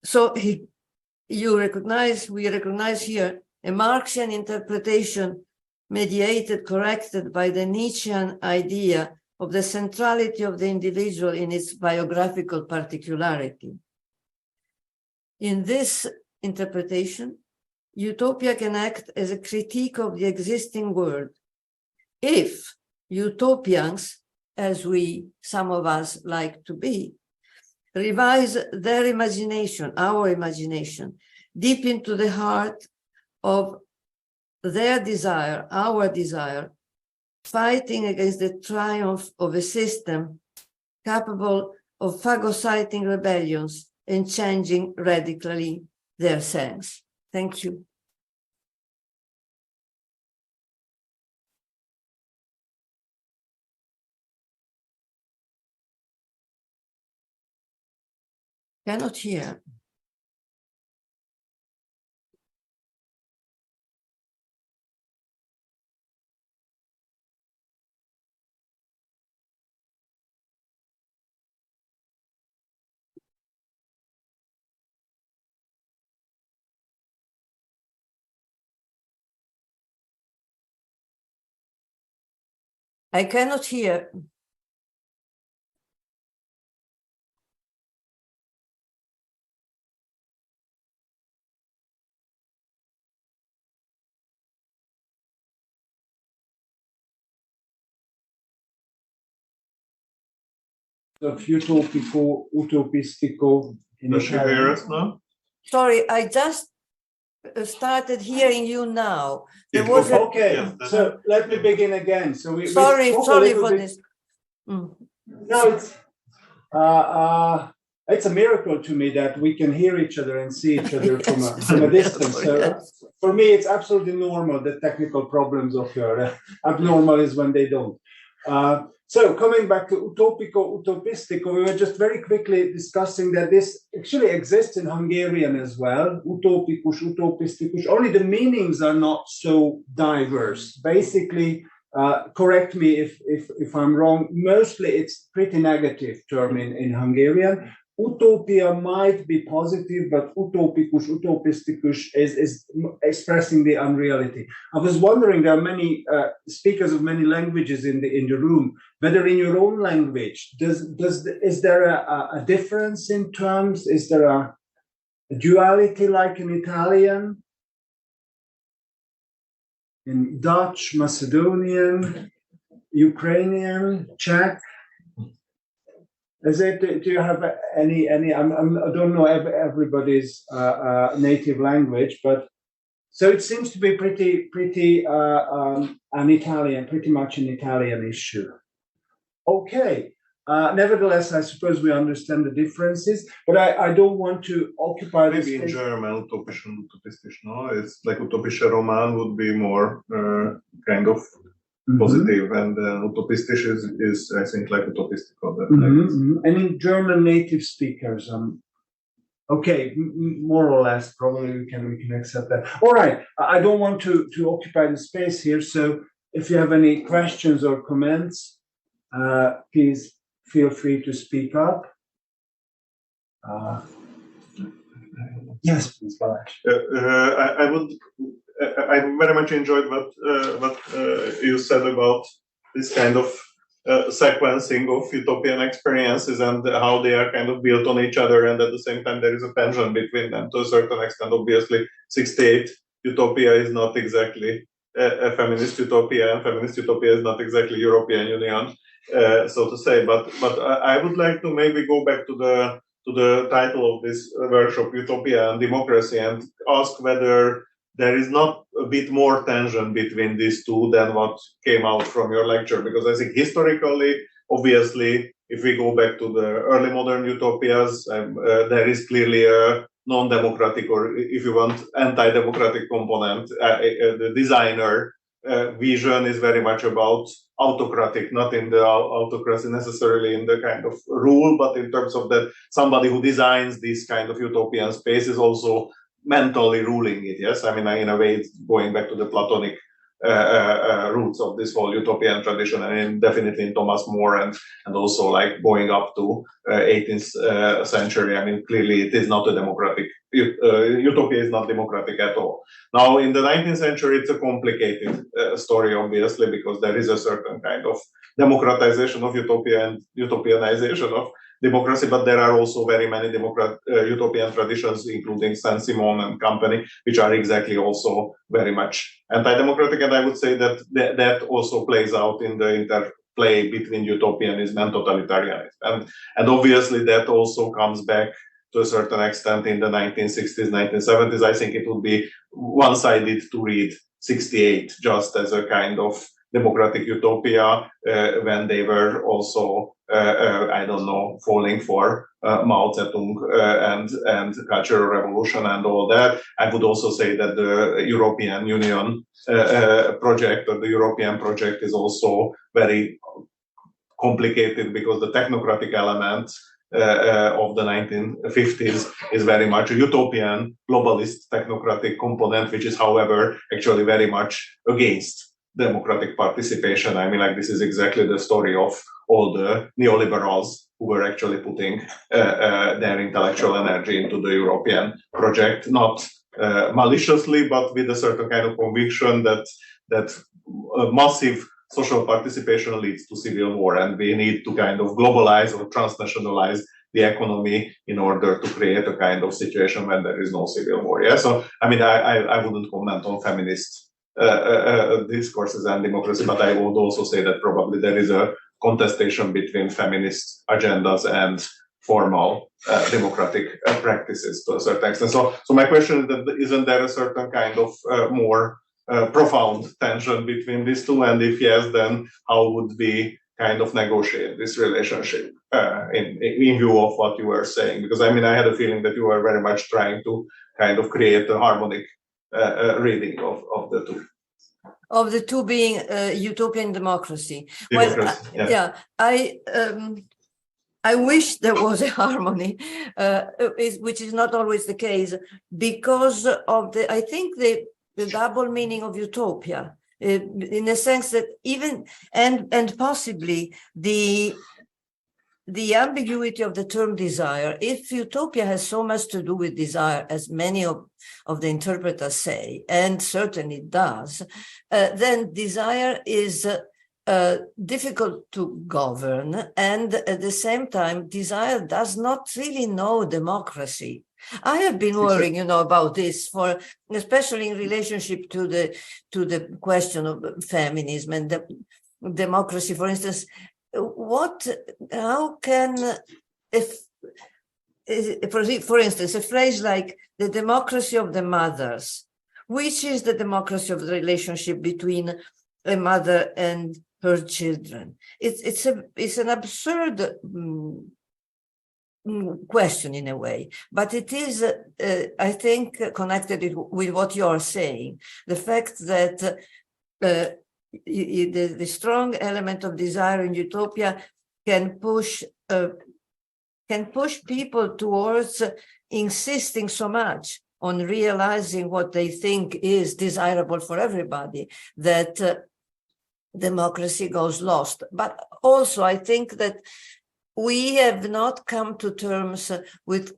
S3: So we recognize here a Marxian interpretation mediated, corrected by the Nietzschean idea of the centrality of the individual in its biographical particularity. In this interpretation, utopia can act as a critique of the existing world. If utopians, as some of us like to be, revise their imagination, our imagination, deep into the heart of their desire, our desire, fighting against the triumph of a system capable of phagocyting rebellions and changing radically their sense. Thank you. Cannot hear. I cannot hear.
S2: Of utopico, utopistico.
S1: Does she hear us now?
S3: Sorry, I just started hearing you now. There
S1: It-
S3: was a,
S2: Okay,
S1: Yes,
S2: so let me begin again. So we
S3: sorry
S2: spoke a
S3: for
S2: little bit-
S3: this. Mm.
S2: No, it's a miracle to me that we can hear each other and see each other from a distance. So
S3: Yes.
S2: for me, it's absolutely normal that technical problems occur. Abnormal is when they don't. So coming back to utopico, utopistico, we were just very quickly discussing that this actually exists in Hungarian as well. Utopicus, utopisticus. Only the meanings are not so diverse. Basically, correct me if I'm wrong. Mostly, it's pretty negative term in Hungarian. Utopia might be positive, but utopicus, utopisticus is expressing the unreality. I was wondering, there are many speakers of many languages in the room. Whether in your own language, is there a difference in terms? Is there a duality like in Italian, in Dutch, Macedonian, Ukrainian, Czech? Is it? Do you have any? I don't know everybody's native language, but so it seems to be pretty an Italian, pretty much an Italian issue. Okay. Nevertheless, I suppose we understand the differences, but I don't want to occupy this.
S1: Maybe in German, utopisch and utopistisch, no? It's like utopischer Roman would be more kind of positive, and utopistisch is I think like utopistical.
S2: And in German native speakers, okay, more or less, probably we can accept that. All right, I don't want to occupy the space here, so if you have any questions or comments, Please feel free to speak up. Yes, please, Balázs.
S1: I very much enjoyed what you said about this kind of sequencing of utopian experiences and how they are kind of built on each other, and at the same time there is a tension between them to a certain extent. Obviously, 68 utopia is not exactly a feminist utopia, and feminist utopia is not exactly European Union, so to say. But I would like to maybe go back to the title of this workshop, Utopia and Democracy, and ask whether there is not a bit more tension between these two than what came out from your lecture. Because I think historically, obviously, if we go back to the early modern utopias, there is clearly a non-democratic, or if you want, anti-democratic component. The designer vision is very much about autocratic, not in the autocracy necessarily in the kind of rule, but in terms of that somebody who designs this kind of utopian space is also mentally ruling it. Yes, I mean, in a way, it's going back to the Platonic roots of this whole utopian tradition, and definitely in Thomas More, and also like going up to 18th century. I mean, clearly it is not a democratic utopia is not democratic at all. Now, in the 19th century, it's a complicated story, obviously, because there is a certain kind of democratization of utopia and utopianization of democracy, but there are also very many utopian traditions, including Saint-Simon and company, which are exactly also very much anti-democratic. And I would say that that also plays out in the interplay between utopianism and totalitarianism. And obviously that also comes back to a certain extent in the 1960s, 1970s. I think it would be one-sided to read 68 just as a kind of democratic utopia when they were also I don't know, falling for Mao Zedong and Cultural Revolution and all that. I would also say that the European Union project, or the European project, is also very complicated because the technocratic element of the 1950s is very much a utopian globalist technocratic component, which is, however, actually very much against democratic participation. I mean, like, this is exactly the story of all the neoliberals who were actually putting their intellectual energy into the European project, not maliciously, but with a certain kind of conviction that massive social participation leads to civil war, and we need to kind of globalize or transnationalize the economy in order to create a kind of situation when there is no civil war. Yeah, so I mean, I wouldn't comment on feminist discourses and democracy, but I would also say that probably there is a contestation between feminist agendas and formal democratic practices to a certain extent. So my question is that isn't there a certain kind of more profound tension between these two? And if yes, then how would we kind of negotiate this relationship in view of what you were saying? Because I mean, I had a feeling that you were very much trying to kind of create a harmonic reading of the two.
S3: Of the two being utopian democracy.
S1: Democracy,
S3: Well, yeah, I wish there was a harmony, which is not always the case, because of I think the double meaning of utopia, in the sense that even and possibly the ambiguity of the term desire. If utopia has so much to do with desire, as many of the interpreters say, and certainly does, then desire is difficult to govern, and at the same time, desire does not really know democracy. I have been worrying, about this, especially in relationship to the question of feminism and the democracy, for instance. How can, for instance, a phrase like the democracy of the mothers, which is the democracy of the relationship between a mother and her children? It's an absurd question in a way, but it is, I think, connected with what you are saying. The fact that the strong element of desire in utopia can push people towards insisting so much on realizing what they think is desirable for everybody, that democracy goes lost. But also, I think that we have not come to terms with,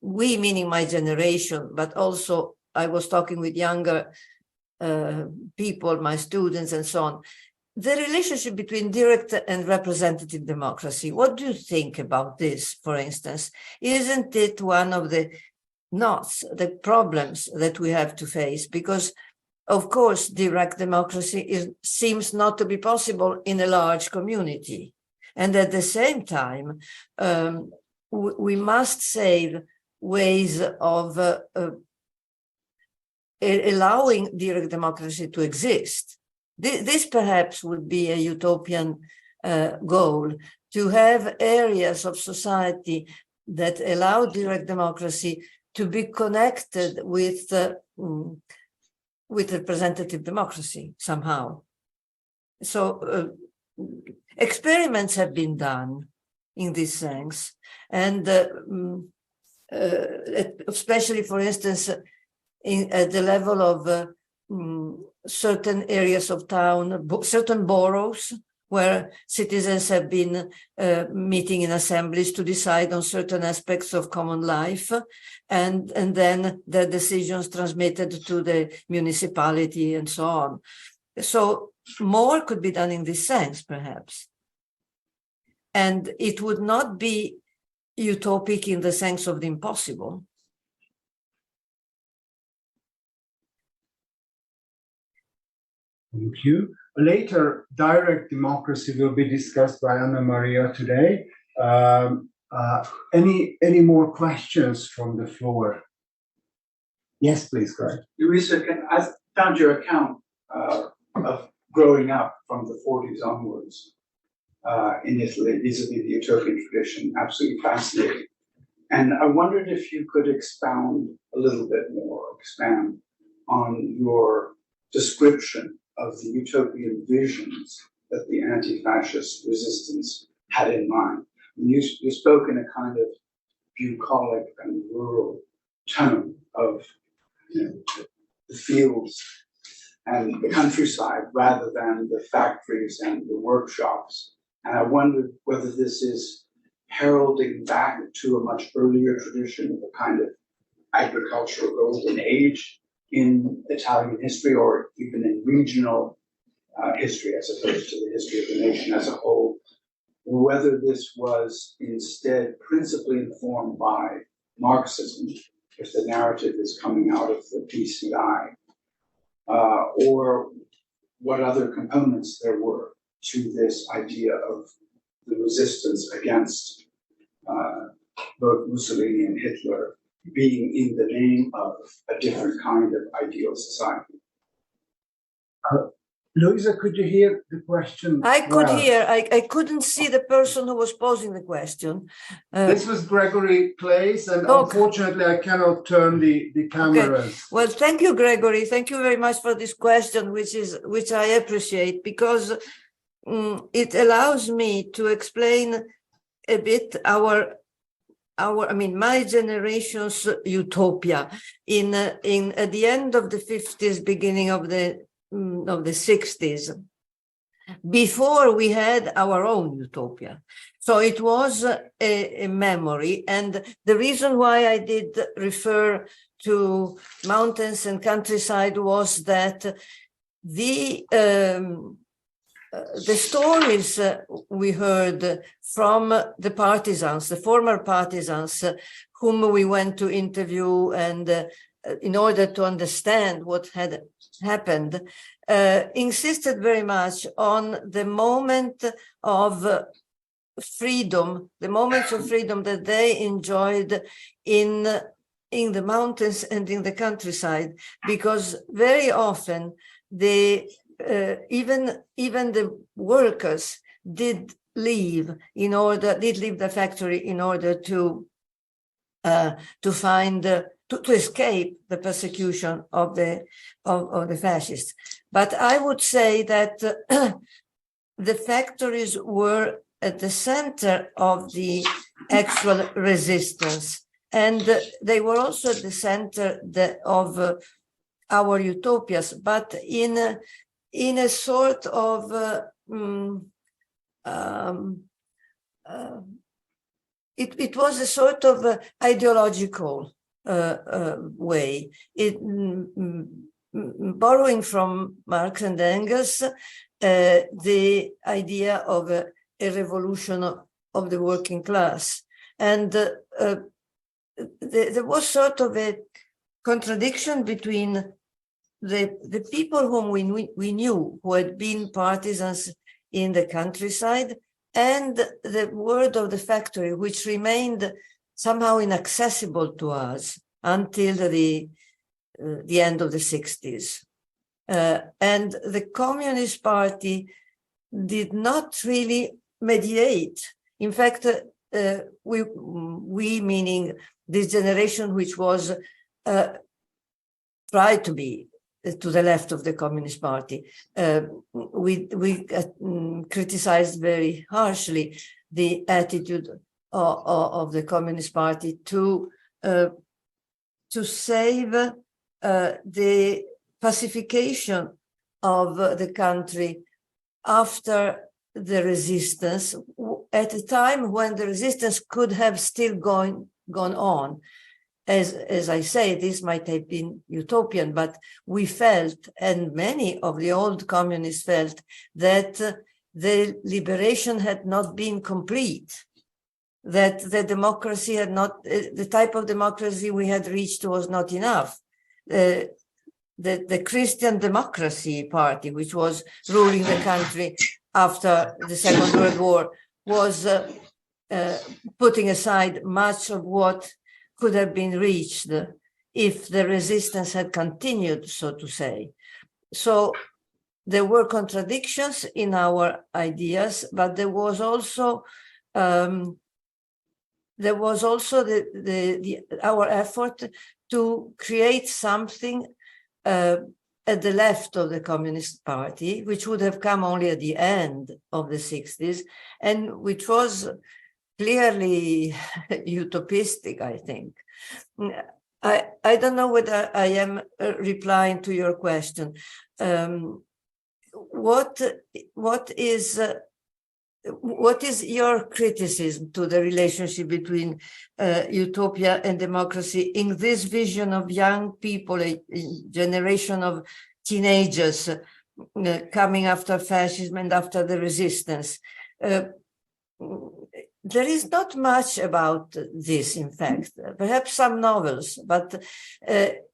S3: we meaning my generation, but also I was talking with younger people, my students and so on, the relationship between direct and representative democracy. What do you think about this, for instance? Isn't it one of the knots, the problems that we have to face? Because, of course, direct democracy seems not to be possible in a large community. And at the same time, we must save ways of allowing direct democracy to exist. This perhaps would be a utopian goal, to have areas of society that allow direct democracy to be connected with representative democracy somehow. So experiments have been done in this sense, and especially, for instance, at the level of certain areas of town, certain boroughs, where citizens have been meeting in assemblies to decide on certain aspects of common life, and then their decisions transmitted to the municipality and so on. So more could be done in this sense, perhaps. And it would not be utopic in the sense of the impossible.
S2: Thank you. Later, direct democracy will be discussed by Anna Maria today. Any more questions from the floor? Yes, please, go ahead.
S4: Luisa, I found your account of growing up from the 40s onwards in Italy, vis-a-vis the Utopian tradition, absolutely fascinating. And I wondered if you could expound a little bit more, expand on your description of the utopian visions that the anti-fascist resistance had in mind. You spoke in a kind of bucolic and rural tone of the fields and the countryside rather than the factories and the workshops. And I wondered whether this is heralding back to a much earlier tradition of a kind of agricultural golden age in Italian history, or even in regional history, as opposed to the history of the nation as a whole, whether this was instead principally informed by Marxism, if the narrative is coming out of the PCI, or what other components there were to this idea of the resistance against both Mussolini and Hitler being in the name of a different kind of ideal society.
S2: Luisa, could you hear the question?
S3: I could hear. I couldn't see the person who was posing the question.
S2: This was Gregory Claes, and unfortunately I cannot turn the cameras.
S3: Okay. Well, thank you, Gregory. Thank you very much for this question, which I appreciate, because it allows me to explain a bit my generation's utopia at the end of the 50s, beginning of the 60s, before we had our own utopia. So it was a memory. And the reason why I did refer to mountains and countryside was that the stories we heard from the partisans, the former partisans, whom we went to interview, and in order to understand what had happened, insisted very much on the moment of freedom, the moments of freedom that they enjoyed in the mountains and in the countryside, because very often even the workers did leave the factory in order to escape the persecution of the fascists. But I would say that the factories were at the center of the actual resistance, and they were also at the center of our utopias, but in in a sort of it was a sort of ideological way. Borrowing from Marx and Engels, the idea of a revolution of the working class. And there was sort of a contradiction between the people whom we knew, who had been partisans in the countryside, and the world of the factory, which remained somehow inaccessible to us until the end of the 60s. And the Communist Party did not really mediate. In fact, we meaning this generation, which was tried to be to the left of the Communist Party, we criticized very harshly the attitude of the Communist Party to save the pacification of the country after the resistance, at a time when the resistance could have still gone on. As I say, this might have been utopian, but we felt, and many of the old communists felt, that the liberation had not been complete, that the democracy had not, the type of democracy we had reached was not enough. The Christian Democracy Party, which was ruling the country after the Second World War, was putting aside much of what could have been reached if the resistance had continued, so to say. So there were contradictions in our ideas, but there was also our effort to create something at the left of the Communist Party, which would have come only at the end of the 60s, and which was clearly utopistic, I think. I don't know whether I am replying to your question. What is your criticism to the relationship between utopia and democracy in this vision of young people, a generation of teenagers coming after fascism and after the resistance? There is not much about this, in fact, perhaps some novels, but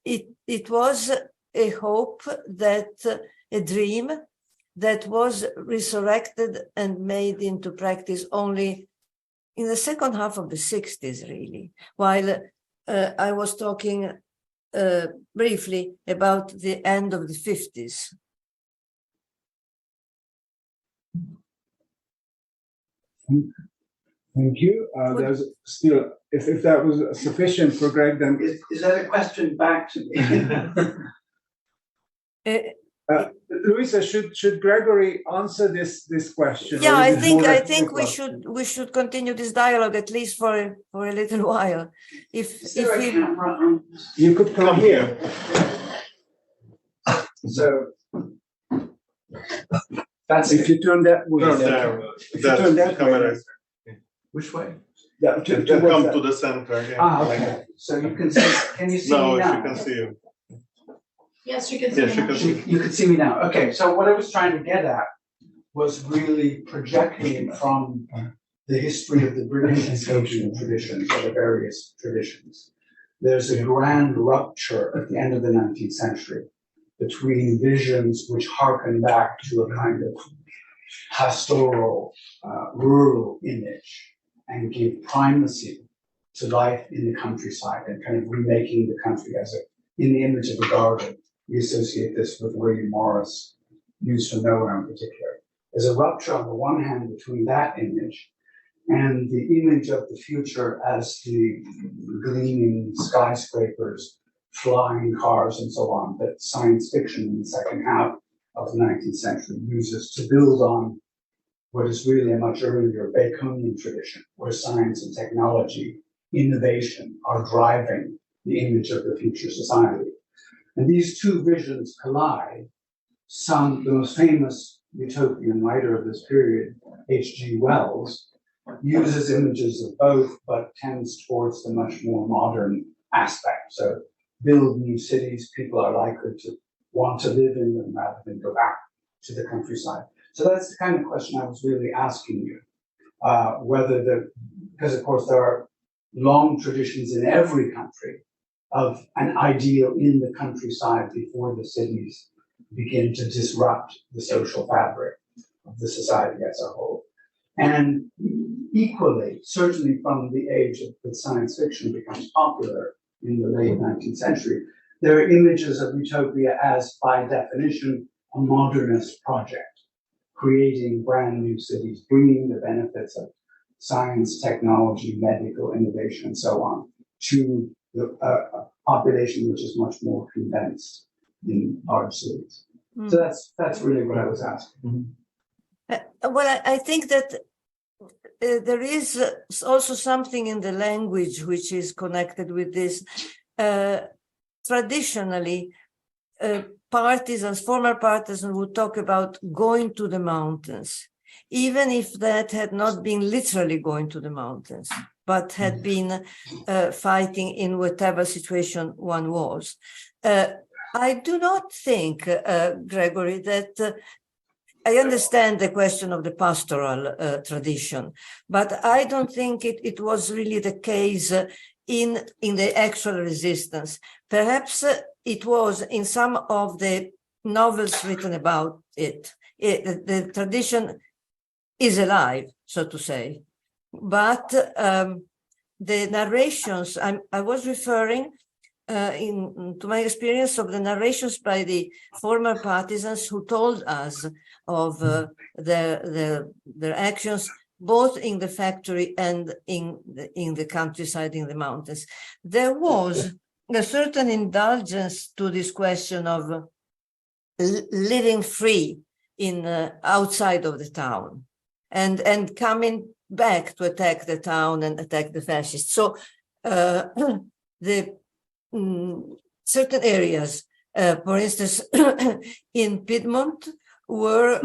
S3: it was a hope, that a dream that was resurrected and made into practice only in the second half of the 60s, really, while I was talking briefly about the end of the 50s.
S2: Thank you. There's still, if that was sufficient for Greg, then
S4: Is that a question back to me?
S2: Luisa, should Gregory answer this question?
S3: Yeah, I think we should continue this dialogue at least for a little while. If we
S4: camera on?
S2: You could come here.
S4: So that's
S2: If you turn that way.
S1: Turn that camera.
S4: which way?
S2: Yeah,
S1: To
S2: towards
S1: come
S2: that.
S1: to the center. Yeah.
S4: Okay. So you can see. Can you see
S1: No,
S4: me now?
S1: she can see you.
S5: Yes, you can see
S1: Yeah, she
S5: me now.
S1: can see.
S4: You can see me now. Okay. So what I was trying to get at was really projecting from the history of the British education traditions, or the various traditions. There's a grand rupture at the end of the 19th century between visions which harken back to a kind of pastoral, rural image and give primacy to life in the countryside and kind of remaking the country as in the image of a garden. We associate this with William Morris, used for nowhere in particular. There's a rupture on the one hand between that image and the image of the future as the gleaming skyscrapers, flying cars, and so on, that science fiction in the second half of the 19th century uses to build on what is really a much earlier Baconian tradition, where science and technology, innovation are driving the image of the future society. And these two visions collide the most famous utopian writer of this period, H.G. Wells, uses images of both, but tends towards the much more modern aspect. So build new cities, people are likely to want to live in them rather than go back to the countryside. So that's the kind of question I was really asking you, because of course there are long traditions in every country of an ideal in the countryside before the cities begin to disrupt the social fabric of the society as a whole. And equally, certainly from the age that science fiction becomes popular in the late 19th century, there are images of utopia as, by definition, a modernist project, creating brand new cities, bringing the benefits of science, technology, medical innovation, and so on, to a population which is much more condensed in large cities. Mm. So that's really what I was asking.
S3: Mm-hmm. Well, I think that there is also something in the language which is connected with this. Traditionally, former partisans would talk about going to the mountains, even if that had not been literally going to the mountains, but had been fighting in whatever situation one was. I do not think, Gregory, that I understand the question of the pastoral tradition, but I don't think it was really the case in the actual resistance. Perhaps it was in some of the novels written about it. The tradition is alive, so to say. But the narrations, I was referring to my experience of the narrations by the former partisans who told us of their actions, both in the factory and in the countryside, in the mountains. There was a certain indulgence to this question of living free in outside of the town and coming back to attack the town and attack the fascists. So the certain areas, for instance, in Piedmont were,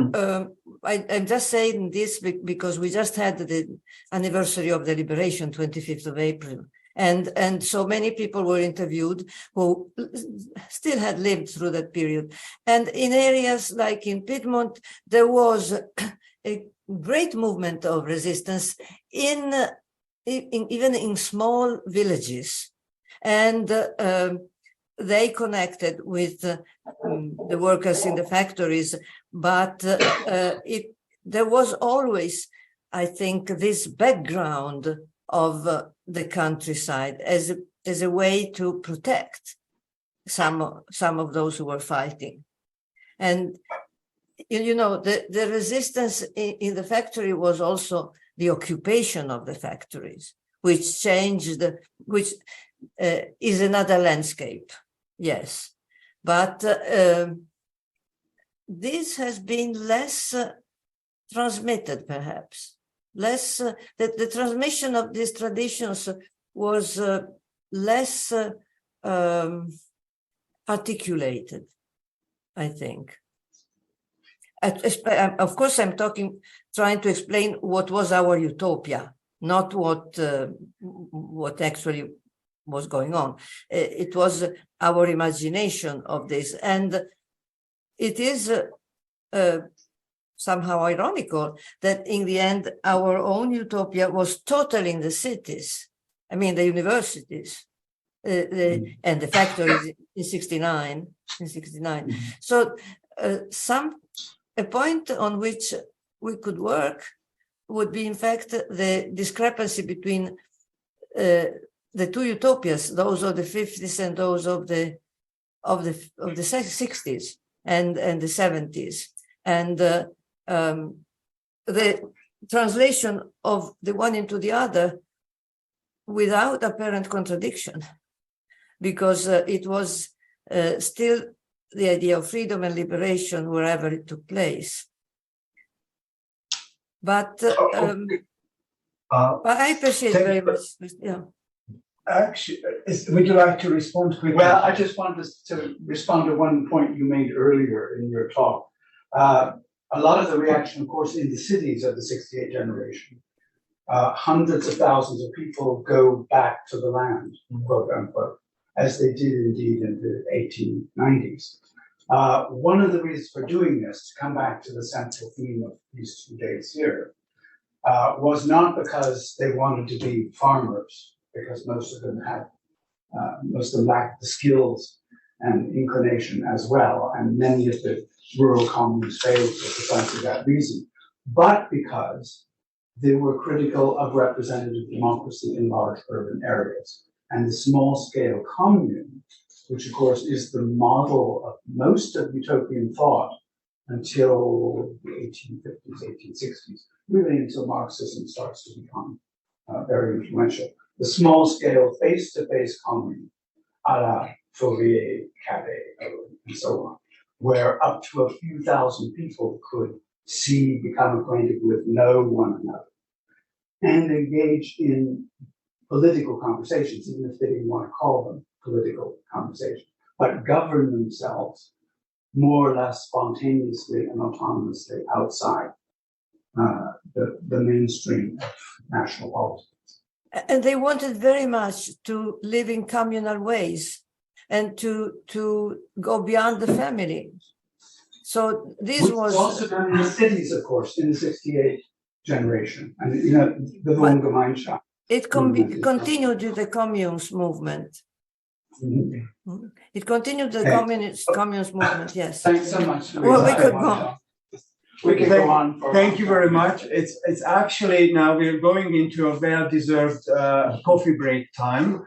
S3: I'm just saying this because we just had the anniversary of the liberation, 25th of April. And so many people were interviewed who still had lived through that period. And in areas like in Piedmont, there was a great movement of resistance even in small villages. And they connected with the workers in the factories, but there was always, I think, this background of the countryside as a way to protect some of those who were fighting. And you know, the resistance in the factory was also the occupation of the factories, which changed, which is another landscape, yes. But this has been less transmitted, perhaps. Less, the transmission of these traditions was less articulated, I think. Of course, I'm trying to explain what was our utopia, not what actually was going on. It was our imagination of this, and it is somehow ironical that in the end our own utopia was totally in the cities. I mean, the universities and the factories in 69. So a point on which we could work would be, in fact, the discrepancy between the two utopias, those of the 50s and those of the 60s and the 70s, and the translation of the one into the other without apparent contradiction, because it was still the idea of freedom and liberation wherever it took place. But I appreciate very much. Yeah.
S2: Actually, would you like to respond quickly?
S4: Well, I just wanted to respond to one point you made earlier in your talk. A lot of the reaction, of course, in the cities of the 68 generation, hundreds of thousands of people go back to the land, quote unquote, as they did indeed in the 1890s. One of the reasons for doing this, to come back to the central theme of these 2 days here, was not because they wanted to be farmers, because most of them lacked the skills and inclination as well, and many of the rural communes failed for precisely that reason, but because they were critical of representative democracy in large urban areas. And the small-scale commune, which of course is the model of most of utopian thought until the 1850s, 1860s, really until Marxism starts to become very influential. The small-scale face-to-face commune, a la Fourier, Cabet, and so on, where up to a few thousand people could become acquainted with, know one another, and engage in political conversations, even if they didn't want to call them political conversations, but govern themselves more or less spontaneously and autonomously outside the mainstream of national politics.
S3: And they wanted very much to live in communal ways and to go beyond the family. So this was
S4: also done in the cities, of course, in the 68 generation. And the Wohngemeinschaft.
S3: It continued with the communes movement.
S4: Mm-hmm.
S3: It continued the communist movement, yes.
S4: Thanks so much.
S3: Well, we could go.
S4: We can go on.
S2: Thank you very much. It's actually now we're going into a well-deserved coffee break time.